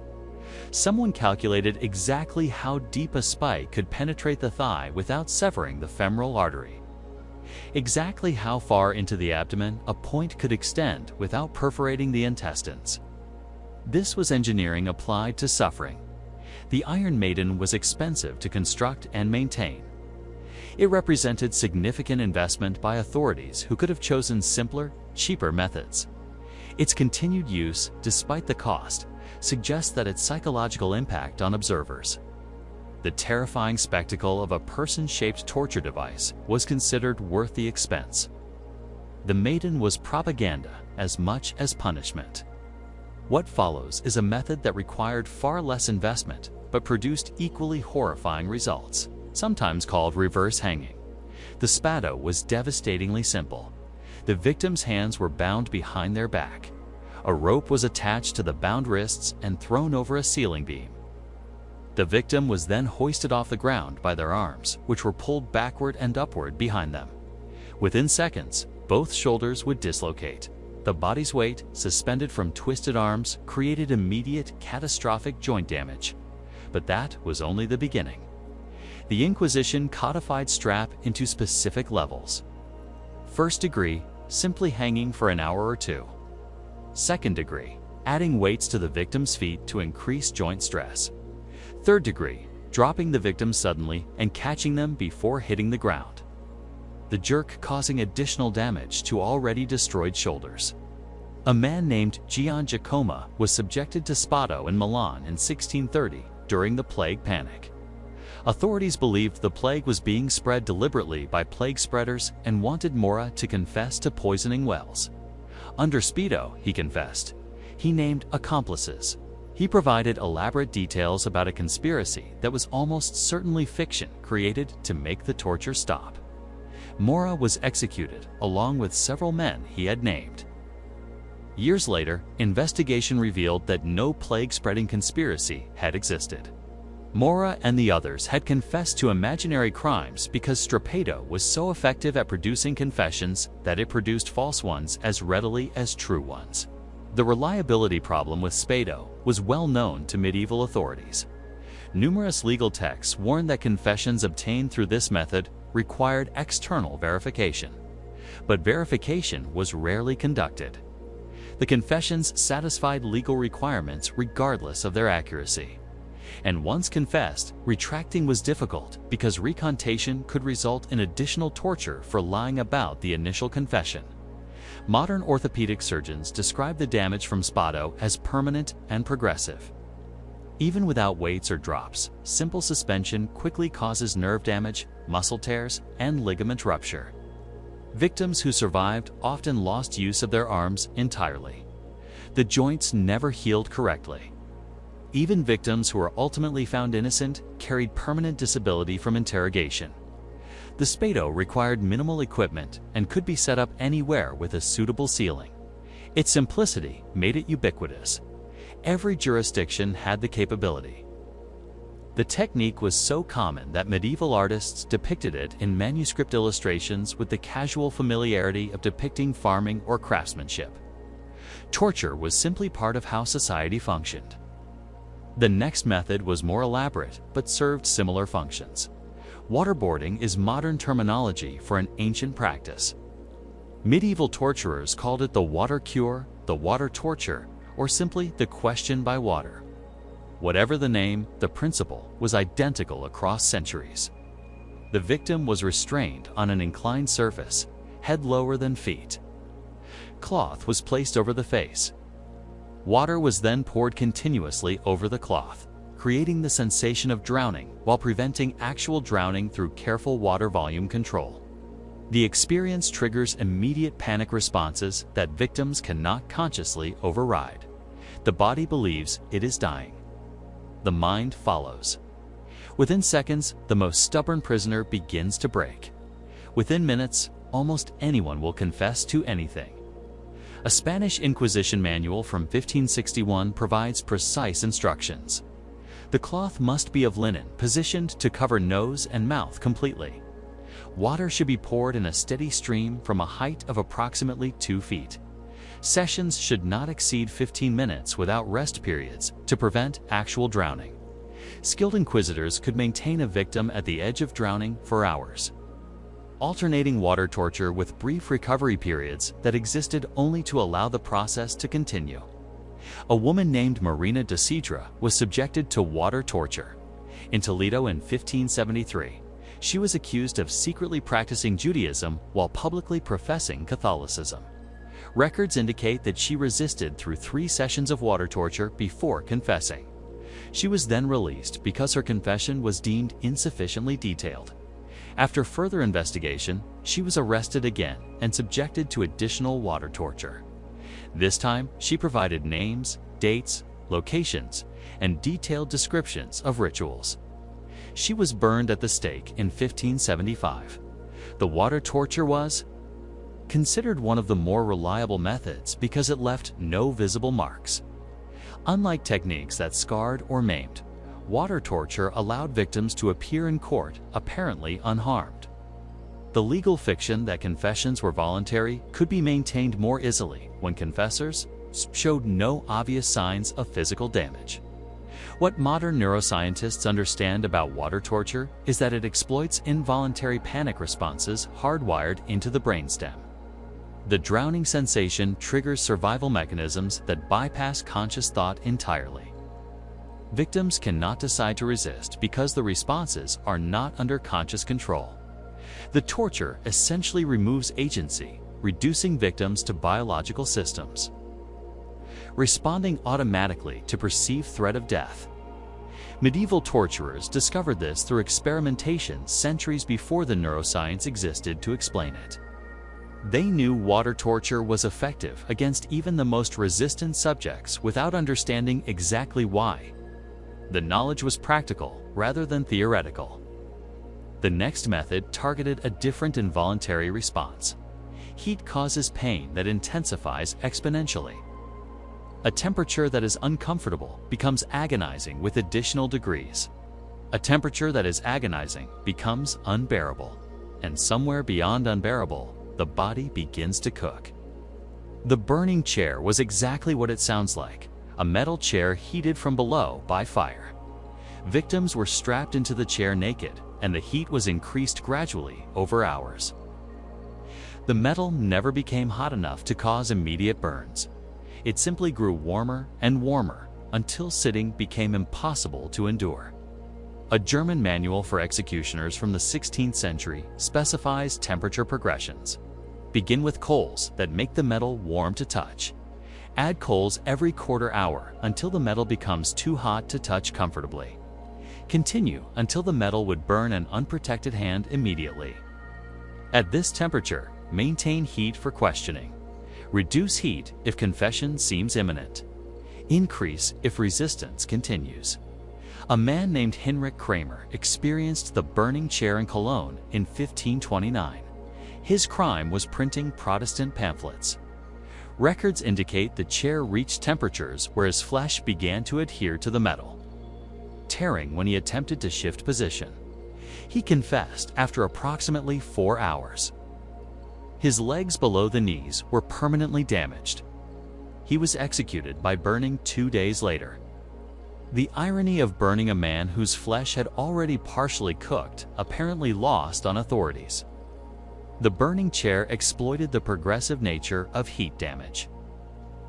Someone calculated exactly how deep a spike could penetrate the thigh without severing the femoral artery. Exactly how far into the abdomen a point could extend without perforating the intestines. This was engineering applied to suffering. The Iron Maiden was expensive to construct and maintain. It represented significant investment by authorities who could have chosen simpler, cheaper methods. Its continued use, despite the cost, suggests that its psychological impact on observers. The terrifying spectacle of a person-shaped torture device was considered worth the expense. The Maiden was propaganda as much as punishment. What follows is a method that required far less investment but produced equally horrifying results, sometimes called reverse hanging. The spado was devastatingly simple. The victim's hands were bound behind their back. A rope was attached to the bound wrists and thrown over a ceiling beam. The victim was then hoisted off the ground by their arms, which were pulled backward and upward behind them. Within seconds, both shoulders would dislocate. The body's weight, suspended from twisted arms, created immediate, catastrophic joint damage. But that was only the beginning. The Inquisition codified strap into specific levels. First degree, simply hanging for an hour or two. Second degree, adding weights to the victim's feet to increase joint stress. Third degree, dropping the victim suddenly and catching them before hitting the ground. The jerk causing additional damage to already destroyed shoulders. A man named Gian Giacomo was subjected to spado in Milan in 1630 during the plague panic. Authorities believed the plague was being spread deliberately by plague spreaders and wanted Mora to confess to poisoning wells. Under spado, he confessed. He named accomplices. He provided elaborate details about a conspiracy that was almost certainly fiction created to make the torture stop. Mora was executed along with several men he had named. Years later, investigation revealed that no plague-spreading conspiracy had existed. Mora and the others had confessed to imaginary crimes because strappado was so effective at producing confessions that it produced false ones as readily as true ones. The reliability problem with spado was well known to medieval authorities. Numerous legal texts warned that confessions obtained through this method required external verification, but verification was rarely conducted. The confessions satisfied legal requirements regardless of their accuracy. And once confessed, retracting was difficult because recantation could result in additional torture for lying about the initial confession. Modern orthopedic surgeons describe the damage from spado as permanent and progressive. Even without weights or drops, simple suspension quickly causes nerve damage, muscle tears, and ligament rupture. Victims who survived often lost use of their arms entirely. The joints never healed correctly. Even victims who were ultimately found innocent carried permanent disability from interrogation. The spado required minimal equipment and could be set up anywhere with a suitable ceiling. Its simplicity made it ubiquitous. Every jurisdiction had the capability. The technique was so common that medieval artists depicted it in manuscript illustrations with the casual familiarity of depicting farming or craftsmanship. Torture was simply part of how society functioned. The next method was more elaborate but served similar functions. Waterboarding is modern terminology for an ancient practice. Medieval torturers called it the water cure, the water torture, or simply the question by water. Whatever the name, the principle was identical across centuries. The victim was restrained on an inclined surface, head lower than feet. Cloth was placed over the face. Water was then poured continuously over the cloth, creating the sensation of drowning while preventing actual drowning through careful water volume control. The experience triggers immediate panic responses that victims cannot consciously override. The body believes it is dying. The mind follows. Within seconds, the most stubborn prisoner begins to break. Within minutes, almost anyone will confess to anything. A Spanish Inquisition manual from 1561 provides precise instructions. The cloth must be of linen, positioned to cover nose and mouth completely. Water should be poured in a steady stream from a height of approximately 2 feet. Sessions should not exceed 15 minutes without rest periods to prevent actual drowning. Skilled inquisitors could maintain a victim at the edge of drowning for hours. Alternating water torture with brief recovery periods that existed only to allow the process to continue. A woman named Marina de Sidra was subjected to water torture. In Toledo in 1573, she was accused of secretly practicing Judaism while publicly professing Catholicism. Records indicate that she resisted through 3 sessions of water torture before confessing. She was then released because her confession was deemed insufficiently detailed. After further investigation, she was arrested again and subjected to additional water torture. This time, she provided names, dates, locations, and detailed descriptions of rituals. She was burned at the stake in 1575. The water torture was considered one of the more reliable methods because it left no visible marks. Unlike techniques that scarred or maimed, water torture allowed victims to appear in court apparently unharmed. The legal fiction that confessions were voluntary could be maintained more easily when confessors showed no obvious signs of physical damage. What modern neuroscientists understand about water torture is that it exploits involuntary panic responses hardwired into the brainstem. The drowning sensation triggers survival mechanisms that bypass conscious thought entirely. Victims cannot decide to resist because the responses are not under conscious control. The torture essentially removes agency, reducing victims to biological systems, responding automatically to perceived threat of death. Medieval torturers discovered this through experimentation centuries before the neuroscience existed to explain it. They knew water torture was effective against even the most resistant subjects without understanding exactly why. The knowledge was practical rather than theoretical. The next method targeted a different involuntary response. Heat causes pain that intensifies exponentially. A temperature that is uncomfortable becomes agonizing with additional degrees. A temperature that is agonizing becomes unbearable. And somewhere beyond unbearable, the body begins to cook. The burning chair was exactly what it sounds like, a metal chair heated from below by fire. Victims were strapped into the chair naked, and the heat was increased gradually over hours. The metal never became hot enough to cause immediate burns. It simply grew warmer and warmer until sitting became impossible to endure. A German manual for executioners from the 16th century specifies temperature progressions. Begin with coals that make the metal warm to touch. Add coals every quarter hour until the metal becomes too hot to touch comfortably. Continue until the metal would burn an unprotected hand immediately. At this temperature, maintain heat for questioning. Reduce heat if confession seems imminent. Increase if resistance continues. A man named Heinrich Kramer experienced the burning chair in Cologne in 1529. His crime was printing Protestant pamphlets. Records indicate the chair reached temperatures where his flesh began to adhere to the metal, tearing when he attempted to shift position. He confessed after approximately 4 hours. His legs below the knees were permanently damaged. He was executed by burning 2 days later. The irony of burning a man whose flesh had already partially cooked apparently lost on authorities. The burning chair exploited the progressive nature of heat damage.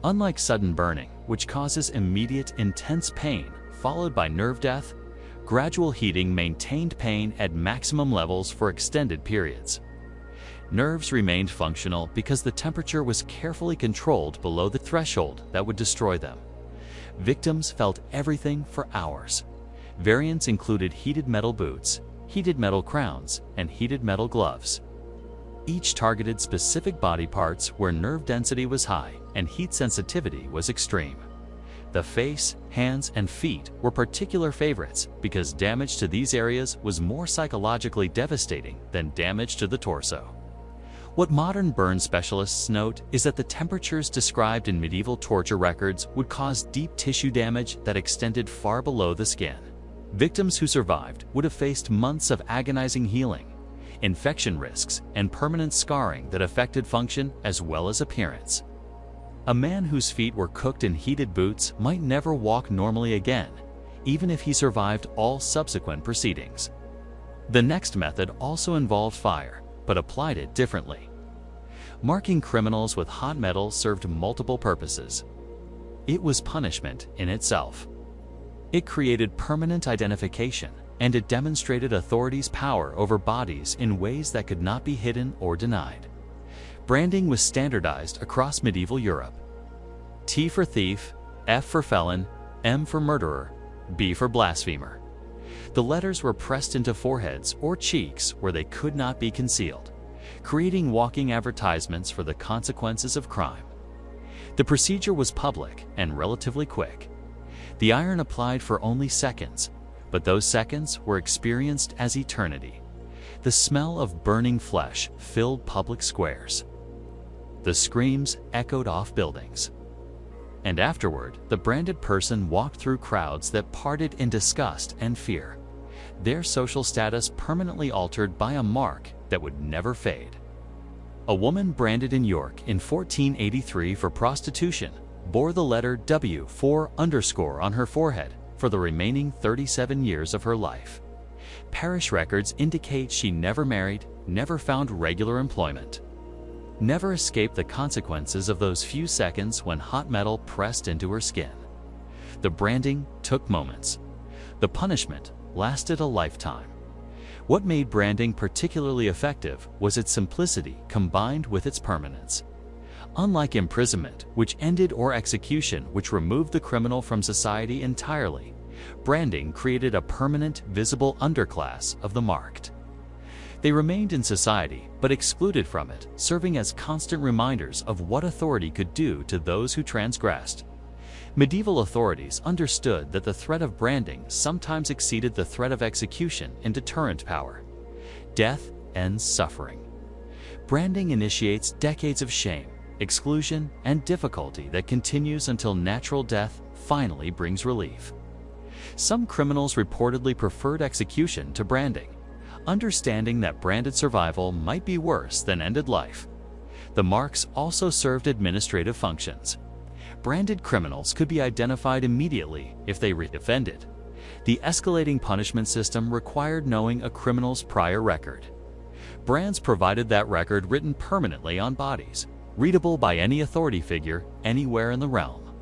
Unlike sudden burning, which causes immediate intense pain followed by nerve death, gradual heating maintained pain at maximum levels for extended periods. Nerves remained functional because the temperature was carefully controlled below the threshold that would destroy them. Victims felt everything for hours. Variants included heated metal boots, heated metal crowns, and heated metal gloves. Each targeted specific body parts where nerve density was high and heat sensitivity was extreme. The face, hands, and feet were particular favorites because damage to these areas was more psychologically devastating than damage to the torso. What modern burn specialists note is that the temperatures described in medieval torture records would cause deep tissue damage that extended far below the skin. Victims who survived would have faced months of agonizing healing, infection risks, and permanent scarring that affected function as well as appearance. A man whose feet were cooked in heated boots might never walk normally again, even if he survived all subsequent proceedings. The next method also involved fire, but applied it differently. Marking criminals with hot metal served multiple purposes. It was punishment in itself. It created permanent identification, and it demonstrated authorities' power over bodies in ways that could not be hidden or denied. Branding was standardized across medieval Europe. T for thief, F for felon, M for murderer, B for blasphemer. The letters were pressed into foreheads or cheeks where they could not be concealed, creating walking advertisements for the consequences of crime. The procedure was public and relatively quick. The iron applied for only seconds, but those seconds were experienced as eternity. The smell of burning flesh filled public squares. The screams echoed off buildings. And afterward, the branded person walked through crowds that parted in disgust and fear, their social status permanently altered by a mark that would never fade. A woman branded in York in 1483 for prostitution bore the letter W4_ on her forehead for the remaining 37 years of her life. Parish records indicate she never married, never found regular employment, never escaped the consequences of those few seconds when hot metal pressed into her skin. The branding took moments. The punishment lasted a lifetime. What made branding particularly effective was its simplicity combined with its permanence. Unlike imprisonment, which ended, or execution, which removed the criminal from society entirely, branding created a permanent, visible underclass of the marked. They remained in society, but excluded from it, serving as constant reminders of what authority could do to those who transgressed. Medieval authorities understood that the threat of branding sometimes exceeded the threat of execution in deterrent power. Death ends suffering. Branding initiates decades of shame, exclusion, and difficulty that continues until natural death finally brings relief. Some criminals reportedly preferred execution to branding, understanding that branded survival might be worse than ended life. The marks also served administrative functions. Branded criminals could be identified immediately if they reoffended. The escalating punishment system required knowing a criminal's prior record. Brands provided that record written permanently on bodies, readable by any authority figure anywhere in the realm.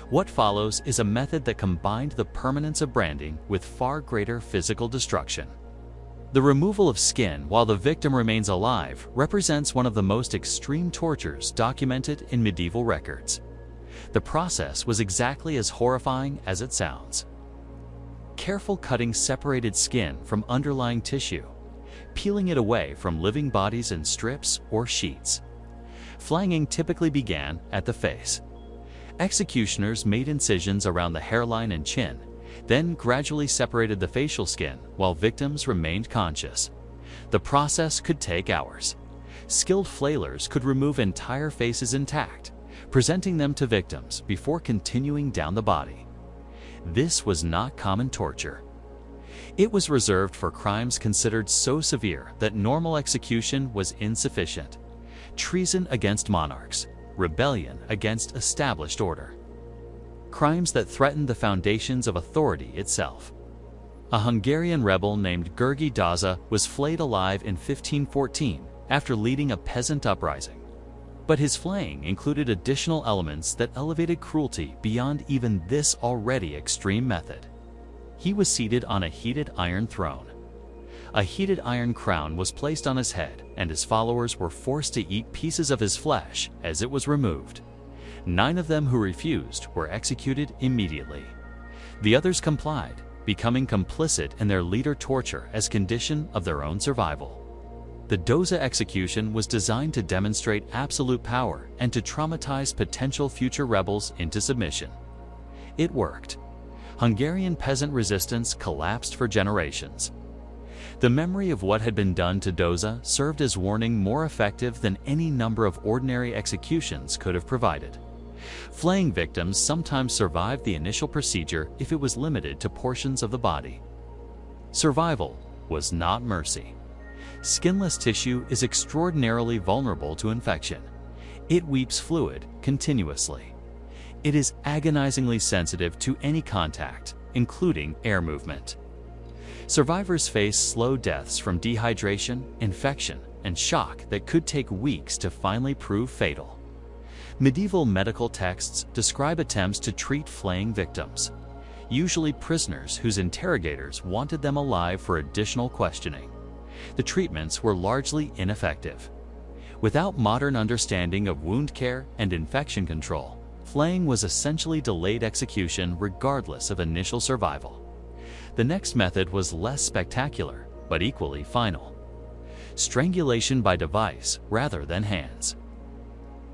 What follows is a method that combined the permanence of branding with far greater physical destruction. The removal of skin while the victim remains alive represents one of the most extreme tortures documented in medieval records. The process was exactly as horrifying as it sounds. Careful cutting separated skin from underlying tissue, peeling it away from living bodies in strips or sheets. Flanging typically began at the face. Executioners made incisions around the hairline and chin, then gradually separated the facial skin while victims remained conscious. The process could take hours. Skilled flailers could remove entire faces intact, presenting them to victims before continuing down the body. This was not common torture. It was reserved for crimes considered so severe that normal execution was insufficient. Treason against monarchs, rebellion against established order. Crimes that threatened the foundations of authority itself. A Hungarian rebel named Gergi Daza was flayed alive in 1514 after leading a peasant uprising. But his flaying included additional elements that elevated cruelty beyond even this already extreme method. He was seated on a heated iron throne. A heated iron crown was placed on his head, and his followers were forced to eat pieces of his flesh as it was removed. 9 of them who refused were executed immediately. The others complied, becoming complicit in their leader torture as condition of their own survival. The Doza execution was designed to demonstrate absolute power and to traumatize potential future rebels into submission. It worked. Hungarian peasant resistance collapsed for generations. The memory of what had been done to Doza served as warning more effective than any number of ordinary executions could have provided. Flaying victims sometimes survived the initial procedure if it was limited to portions of the body. Survival was not mercy. Skinless tissue is extraordinarily vulnerable to infection. It weeps fluid continuously. It is agonizingly sensitive to any contact, including air movement. Survivors face slow deaths from dehydration, infection, and shock that could take weeks to finally prove fatal. Medieval medical texts describe attempts to treat flaying victims, usually prisoners whose interrogators wanted them alive for additional questioning. The treatments were largely ineffective. Without modern understanding of wound care and infection control, flaying was essentially delayed execution regardless of initial survival. The next method was less spectacular, but equally final. Strangulation by device rather than hands.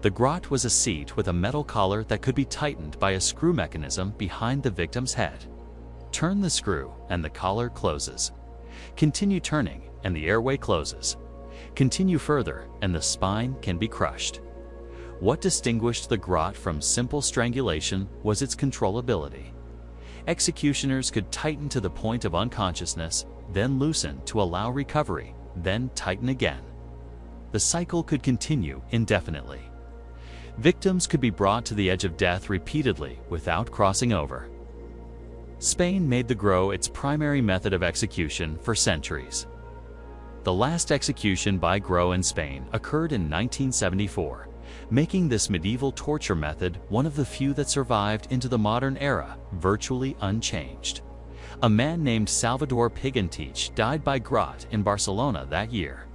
The grot was a seat with a metal collar that could be tightened by a screw mechanism behind the victim's head. Turn the screw and the collar closes. Continue turning and the airway closes. Continue further and the spine can be crushed. What distinguished the grot from simple strangulation was its controllability. Executioners could tighten to the point of unconsciousness, then loosen to allow recovery, then tighten again. The cycle could continue indefinitely. Victims could be brought to the edge of death repeatedly without crossing over. Spain made the grow its primary method of execution for centuries. The last execution by grow in Spain occurred in 1974, making this medieval torture method one of the few that survived into the modern era, virtually unchanged. A man named Salvador Pigantich died by grot in Barcelona that year.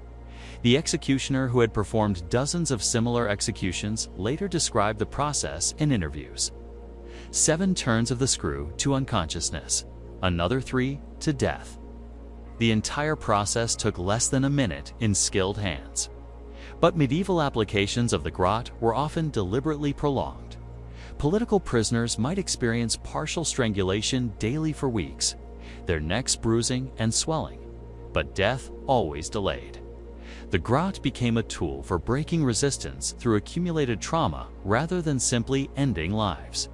The executioner, who had performed dozens of similar executions, later described the process in interviews. 7 turns of the screw to unconsciousness, another 3 to death. The entire process took less than a minute in skilled hands. But medieval applications of the grot were often deliberately prolonged. Political prisoners might experience partial strangulation daily for weeks, their necks bruising and swelling, but death always delayed. The grot became a tool for breaking resistance through accumulated trauma rather than simply ending lives.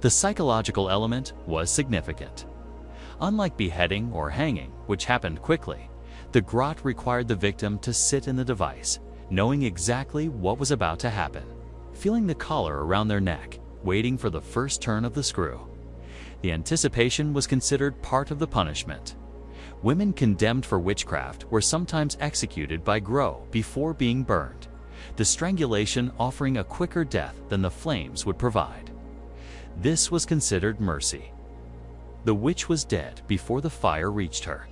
The psychological element was significant. Unlike beheading or hanging, which happened quickly, the grot required the victim to sit in the device, knowing exactly what was about to happen, feeling the collar around their neck, waiting for the first turn of the screw. The anticipation was considered part of the punishment. Women condemned for witchcraft were sometimes executed by grow before being burned, the strangulation offering a quicker death than the flames would provide. This was considered mercy. The witch was dead before the fire reached her.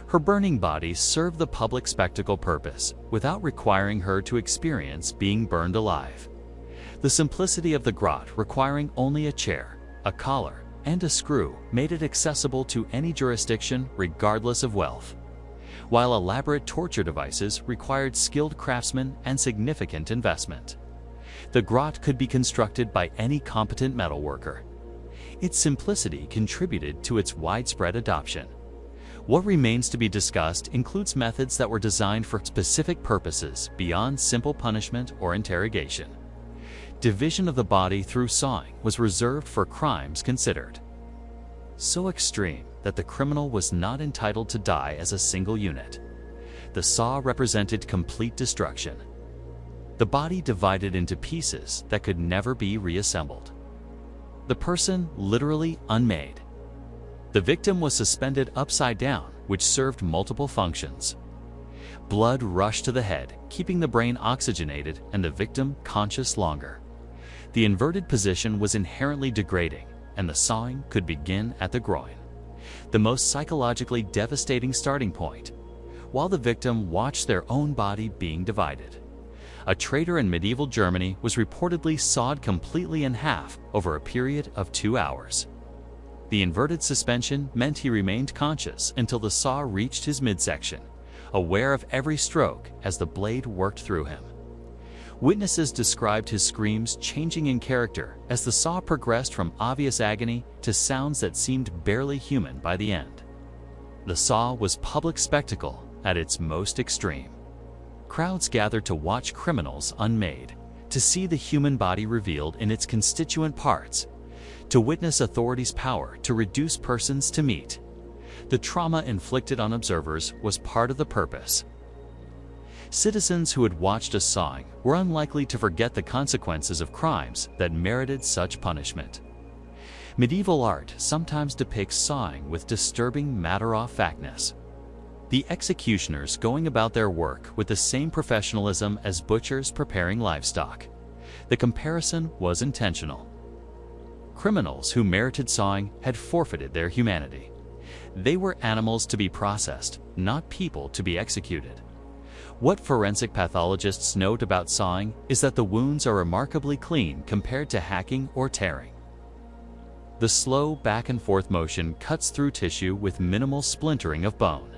Her burning body served the public spectacle purpose without requiring her to experience being burned alive. The simplicity of the grot, requiring only a chair, a collar, and a screw, made it accessible to any jurisdiction regardless of wealth, while elaborate torture devices required skilled craftsmen and significant investment. The grot could be constructed by any competent metalworker. Its simplicity contributed to its widespread adoption. What remains to be discussed includes methods that were designed for specific purposes beyond simple punishment or interrogation. Division of the body through sawing was reserved for crimes considered so extreme that the criminal was not entitled to die as a single unit. The saw represented complete destruction. The body divided into pieces that could never be reassembled. The person literally unmade. The victim was suspended upside down, which served multiple functions. Blood rushed to the head, keeping the brain oxygenated and the victim conscious longer. The inverted position was inherently degrading, and the sawing could begin at the groin, the most psychologically devastating starting point, while the victim watched their own body being divided. A traitor in medieval Germany was reportedly sawed completely in half over a period of 2 hours. The inverted suspension meant he remained conscious until the saw reached his midsection, aware of every stroke as the blade worked through him. Witnesses described his screams changing in character as the saw progressed from obvious agony to sounds that seemed barely human by the end. The saw was public spectacle at its most extreme. Crowds gathered to watch criminals unmade, to see the human body revealed in its constituent parts, to witness authorities' power to reduce persons to meat. The trauma inflicted on observers was part of the purpose. Citizens who had watched a sawing were unlikely to forget the consequences of crimes that merited such punishment. Medieval art sometimes depicts sawing with disturbing matter-of-factness. The executioners going about their work with the same professionalism as butchers preparing livestock. The comparison was intentional. Criminals who merited sawing had forfeited their humanity. They were animals to be processed, not people to be executed. What forensic pathologists note about sawing is that the wounds are remarkably clean compared to hacking or tearing. The slow back-and-forth motion cuts through tissue with minimal splintering of bone.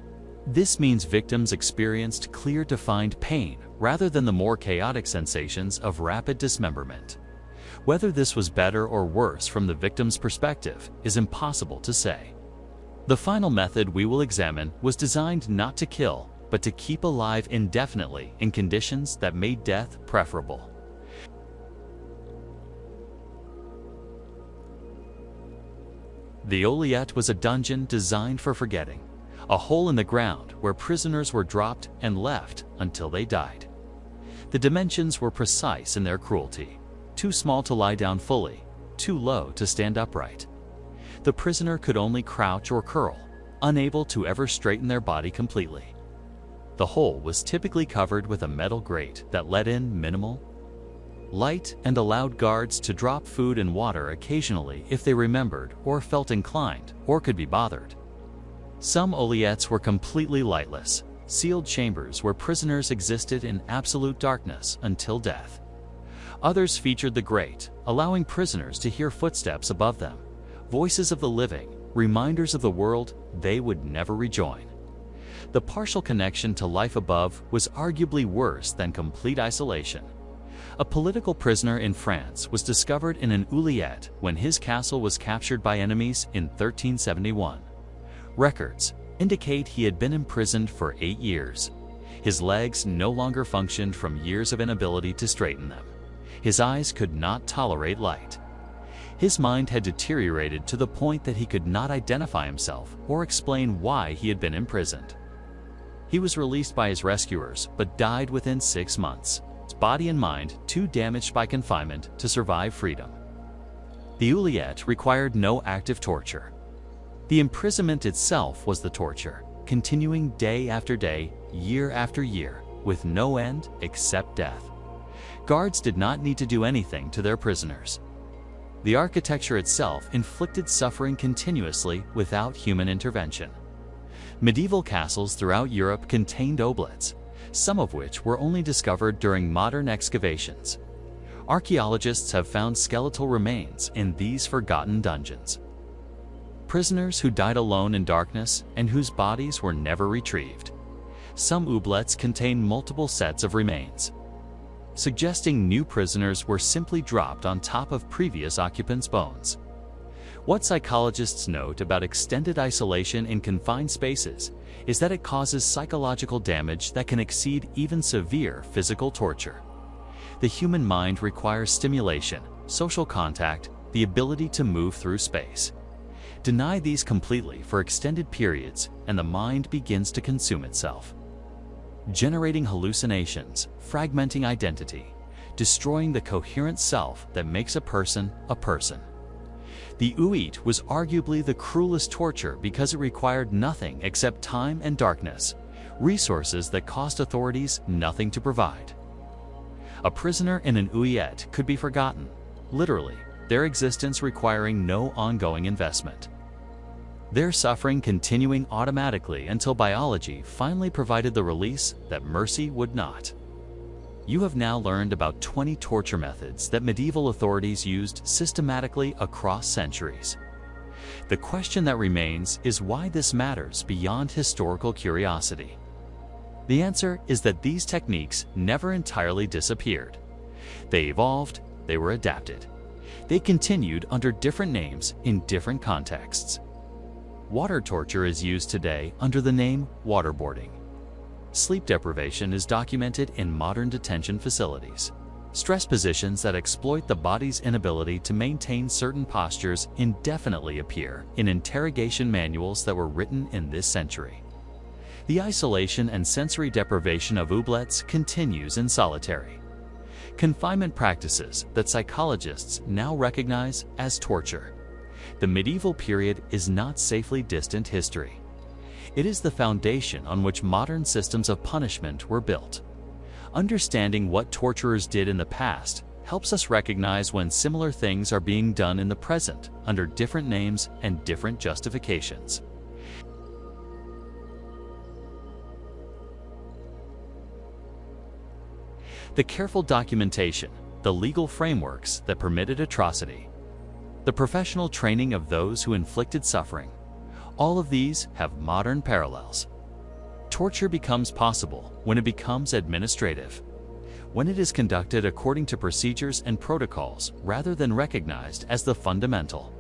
This means victims experienced clear, defined pain rather than the more chaotic sensations of rapid dismemberment. Whether this was better or worse from the victim's perspective is impossible to say. The final method we will examine was designed not to kill, but to keep alive indefinitely in conditions that made death preferable. The oubliette was a dungeon designed for forgetting, a hole in the ground where prisoners were dropped and left until they died. The dimensions were precise in their cruelty, too small to lie down fully, too low to stand upright. The prisoner could only crouch or curl, unable to ever straighten their body completely. The hole was typically covered with a metal grate that let in minimal light and allowed guards to drop food and water occasionally if they remembered or felt inclined or could be bothered. Some oubliettes were completely lightless, sealed chambers where prisoners existed in absolute darkness until death. Others featured the grate, allowing prisoners to hear footsteps above them, voices of the living, reminders of the world they would never rejoin. The partial connection to life above was arguably worse than complete isolation. A political prisoner in France was discovered in an oubliette when his castle was captured by enemies in 1371. Records indicate he had been imprisoned for 8 years. His legs no longer functioned from years of inability to straighten them. His eyes could not tolerate light. His mind had deteriorated to the point that he could not identify himself or explain why he had been imprisoned. He was released by his rescuers, but died within 6 months. His body and mind too damaged by confinement to survive freedom. The oubliette required no active torture. The imprisonment itself was the torture, continuing day after day, year after year, with no end except death. Guards did not need to do anything to their prisoners. The architecture itself inflicted suffering continuously without human intervention. Medieval castles throughout Europe contained oubliettes, some of which were only discovered during modern excavations. Archaeologists have found skeletal remains in these forgotten dungeons. Prisoners who died alone in darkness and whose bodies were never retrieved. Some oubliettes contain multiple sets of remains, suggesting new prisoners were simply dropped on top of previous occupants' bones. What psychologists note about extended isolation in confined spaces is that it causes psychological damage that can exceed even severe physical torture. The human mind requires stimulation, social contact, the ability to move through space. Deny these completely for extended periods, and the mind begins to consume itself, generating hallucinations, fragmenting identity, destroying the coherent self that makes a person a person. The oubliette was arguably the cruelest torture because it required nothing except time and darkness, resources that cost authorities nothing to provide. A prisoner in an oubliette could be forgotten, literally, their existence requiring no ongoing investment. Their suffering continuing automatically until biology finally provided the release that mercy would not. You have now learned about 20 torture methods that medieval authorities used systematically across centuries. The question that remains is why this matters beyond historical curiosity. The answer is that these techniques never entirely disappeared. They evolved, they were adapted. They continued under different names in different contexts. Water torture is used today under the name waterboarding. Sleep deprivation is documented in modern detention facilities. Stress positions that exploit the body's inability to maintain certain postures indefinitely appear in interrogation manuals that were written in this century. The isolation and sensory deprivation of oubliettes continues in solitary confinement practices that psychologists now recognize as torture. The medieval period is not safely distant history. It is the foundation on which modern systems of punishment were built. Understanding what torturers did in the past helps us recognize when similar things are being done in the present under different names and different justifications. The careful documentation, the legal frameworks that permitted atrocity, the professional training of those who inflicted suffering, all of these have modern parallels. Torture becomes possible when it becomes administrative, when it is conducted according to procedures and protocols rather than recognized as the fundamental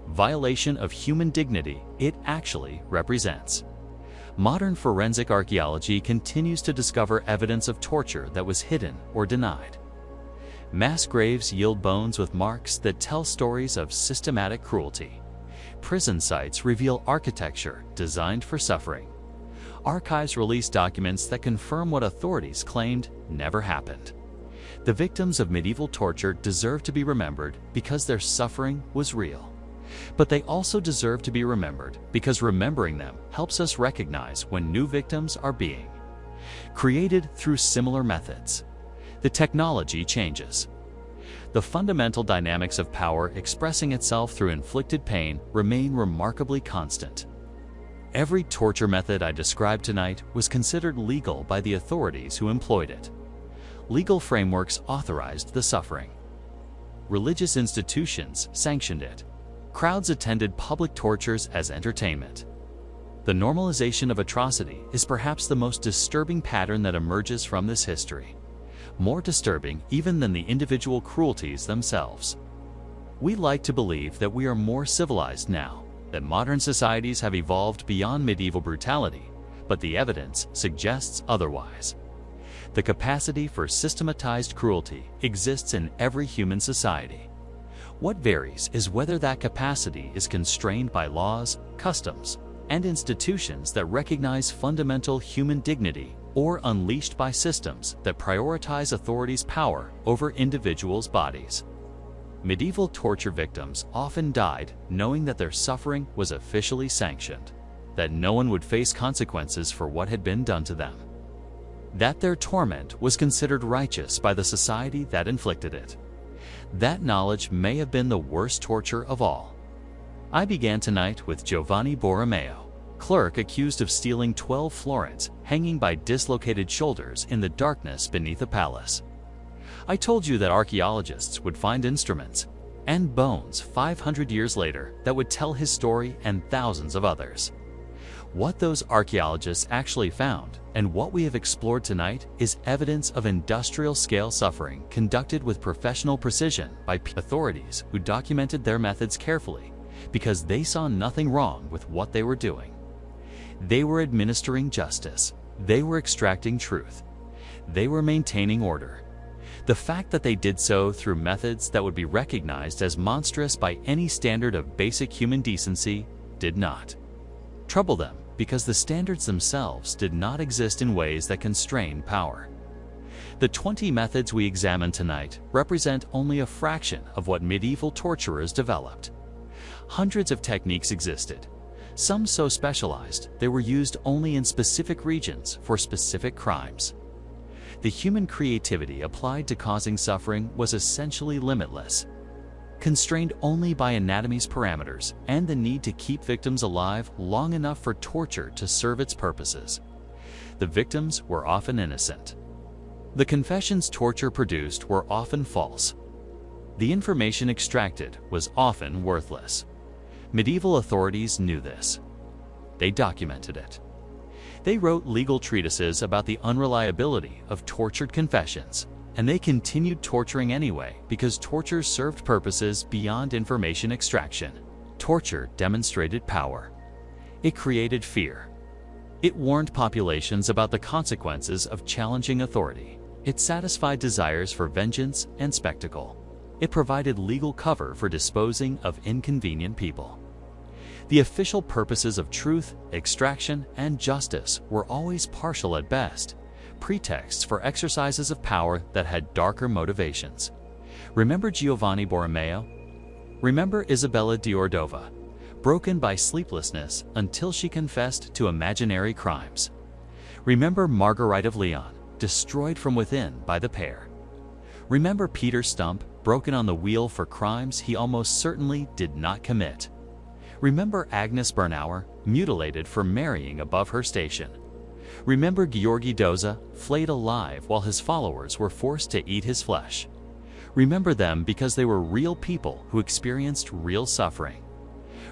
violation of human dignity it actually represents. Modern forensic archaeology continues to discover evidence of torture that was hidden or denied. Mass graves yield bones with marks that tell stories of systematic cruelty. Prison sites reveal architecture designed for suffering. Archives release documents that confirm what authorities claimed never happened. The victims of medieval torture deserve to be remembered because their suffering was real. But they also deserve to be remembered because remembering them helps us recognize when new victims are being created through similar methods. The technology changes. The fundamental dynamics of power expressing itself through inflicted pain remain remarkably constant. Every torture method I described tonight was considered legal by the authorities who employed it. Legal frameworks authorized the suffering. Religious institutions sanctioned it. Crowds attended public tortures as entertainment. The normalization of atrocity is perhaps the most disturbing pattern that emerges from this history. More disturbing even than the individual cruelties themselves. We like to believe that we are more civilized now, that modern societies have evolved beyond medieval brutality, but the evidence suggests otherwise. The capacity for systematized cruelty exists in every human society. What varies is whether that capacity is constrained by laws, customs, and institutions that recognize fundamental human dignity, or unleashed by systems that prioritize authorities' power over individuals' bodies. Medieval torture victims often died knowing that their suffering was officially sanctioned, that no one would face consequences for what had been done to them, that their torment was considered righteous by the society that inflicted it. That knowledge may have been the worst torture of all. I began tonight with Giovanni Borromeo, clerk accused of stealing 12 florins hanging by dislocated shoulders in the darkness beneath a palace. I told you that archaeologists would find instruments and bones 500 years later that would tell his story and thousands of others. What those archaeologists actually found and what we have explored tonight is evidence of industrial-scale suffering conducted with professional precision by authorities who documented their methods carefully because they saw nothing wrong with what they were doing. They were administering justice. They were extracting truth. They were maintaining order. The fact that they did so through methods that would be recognized as monstrous by any standard of basic human decency did not trouble them because the standards themselves did not exist in ways that constrain power. The 20 methods we examine tonight represent only a fraction of what medieval torturers developed. Hundreds of techniques existed, some so specialized they were used only in specific regions for specific crimes. The human creativity applied to causing suffering was essentially limitless, constrained only by anatomy's parameters and the need to keep victims alive long enough for torture to serve its purposes. The victims were often innocent. The confessions torture produced were often false. The information extracted was often worthless. Medieval authorities knew this. They documented it. They wrote legal treatises about the unreliability of tortured confessions, and they continued torturing anyway because torture served purposes beyond information extraction. Torture demonstrated power. It created fear. It warned populations about the consequences of challenging authority. It satisfied desires for vengeance and spectacle. It provided legal cover for disposing of inconvenient people. The official purposes of truth, extraction, and justice were always partial at best, pretexts for exercises of power that had darker motivations. Remember Giovanni Borromeo? Remember Isabella d'Ordova, broken by sleeplessness until she confessed to imaginary crimes. Remember Marguerite of Leon, destroyed from within by the pair. Remember Peter Stump, broken on the wheel for crimes he almost certainly did not commit. Remember Agnes Bernauer, mutilated for marrying above her station. Remember Georgi Doza, flayed alive while his followers were forced to eat his flesh. Remember them because they were real people who experienced real suffering.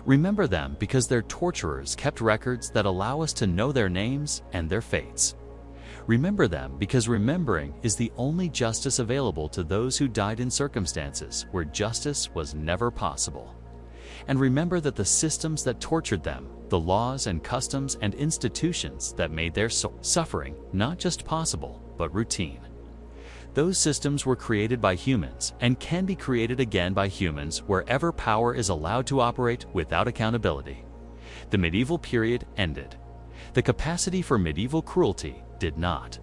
Remember them because their torturers kept records that allow us to know their names and their fates. Remember them because remembering is the only justice available to those who died in circumstances where justice was never possible. And remember that the systems that tortured them, the laws and customs and institutions that made their suffering not just possible, but routine. Those systems were created by humans and can be created again by humans wherever power is allowed to operate without accountability. The medieval period ended. The capacity for medieval cruelty did not.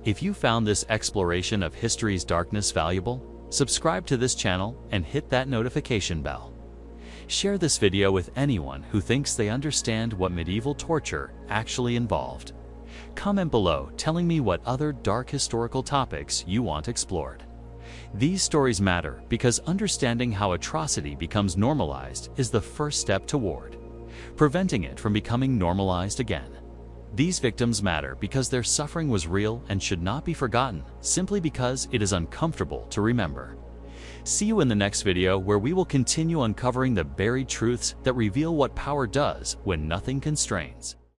If you found this exploration of history's darkness valuable, subscribe to this channel and hit that notification bell. Share this video with anyone who thinks they understand what medieval torture actually involved. Comment below telling me what other dark historical topics you want explored. These stories matter because understanding how atrocity becomes normalized is the first step toward preventing it from becoming normalized again. These victims matter because their suffering was real and should not be forgotten simply because it is uncomfortable to remember. See you in the next video where we will continue uncovering the buried truths that reveal what power does when nothing constrains.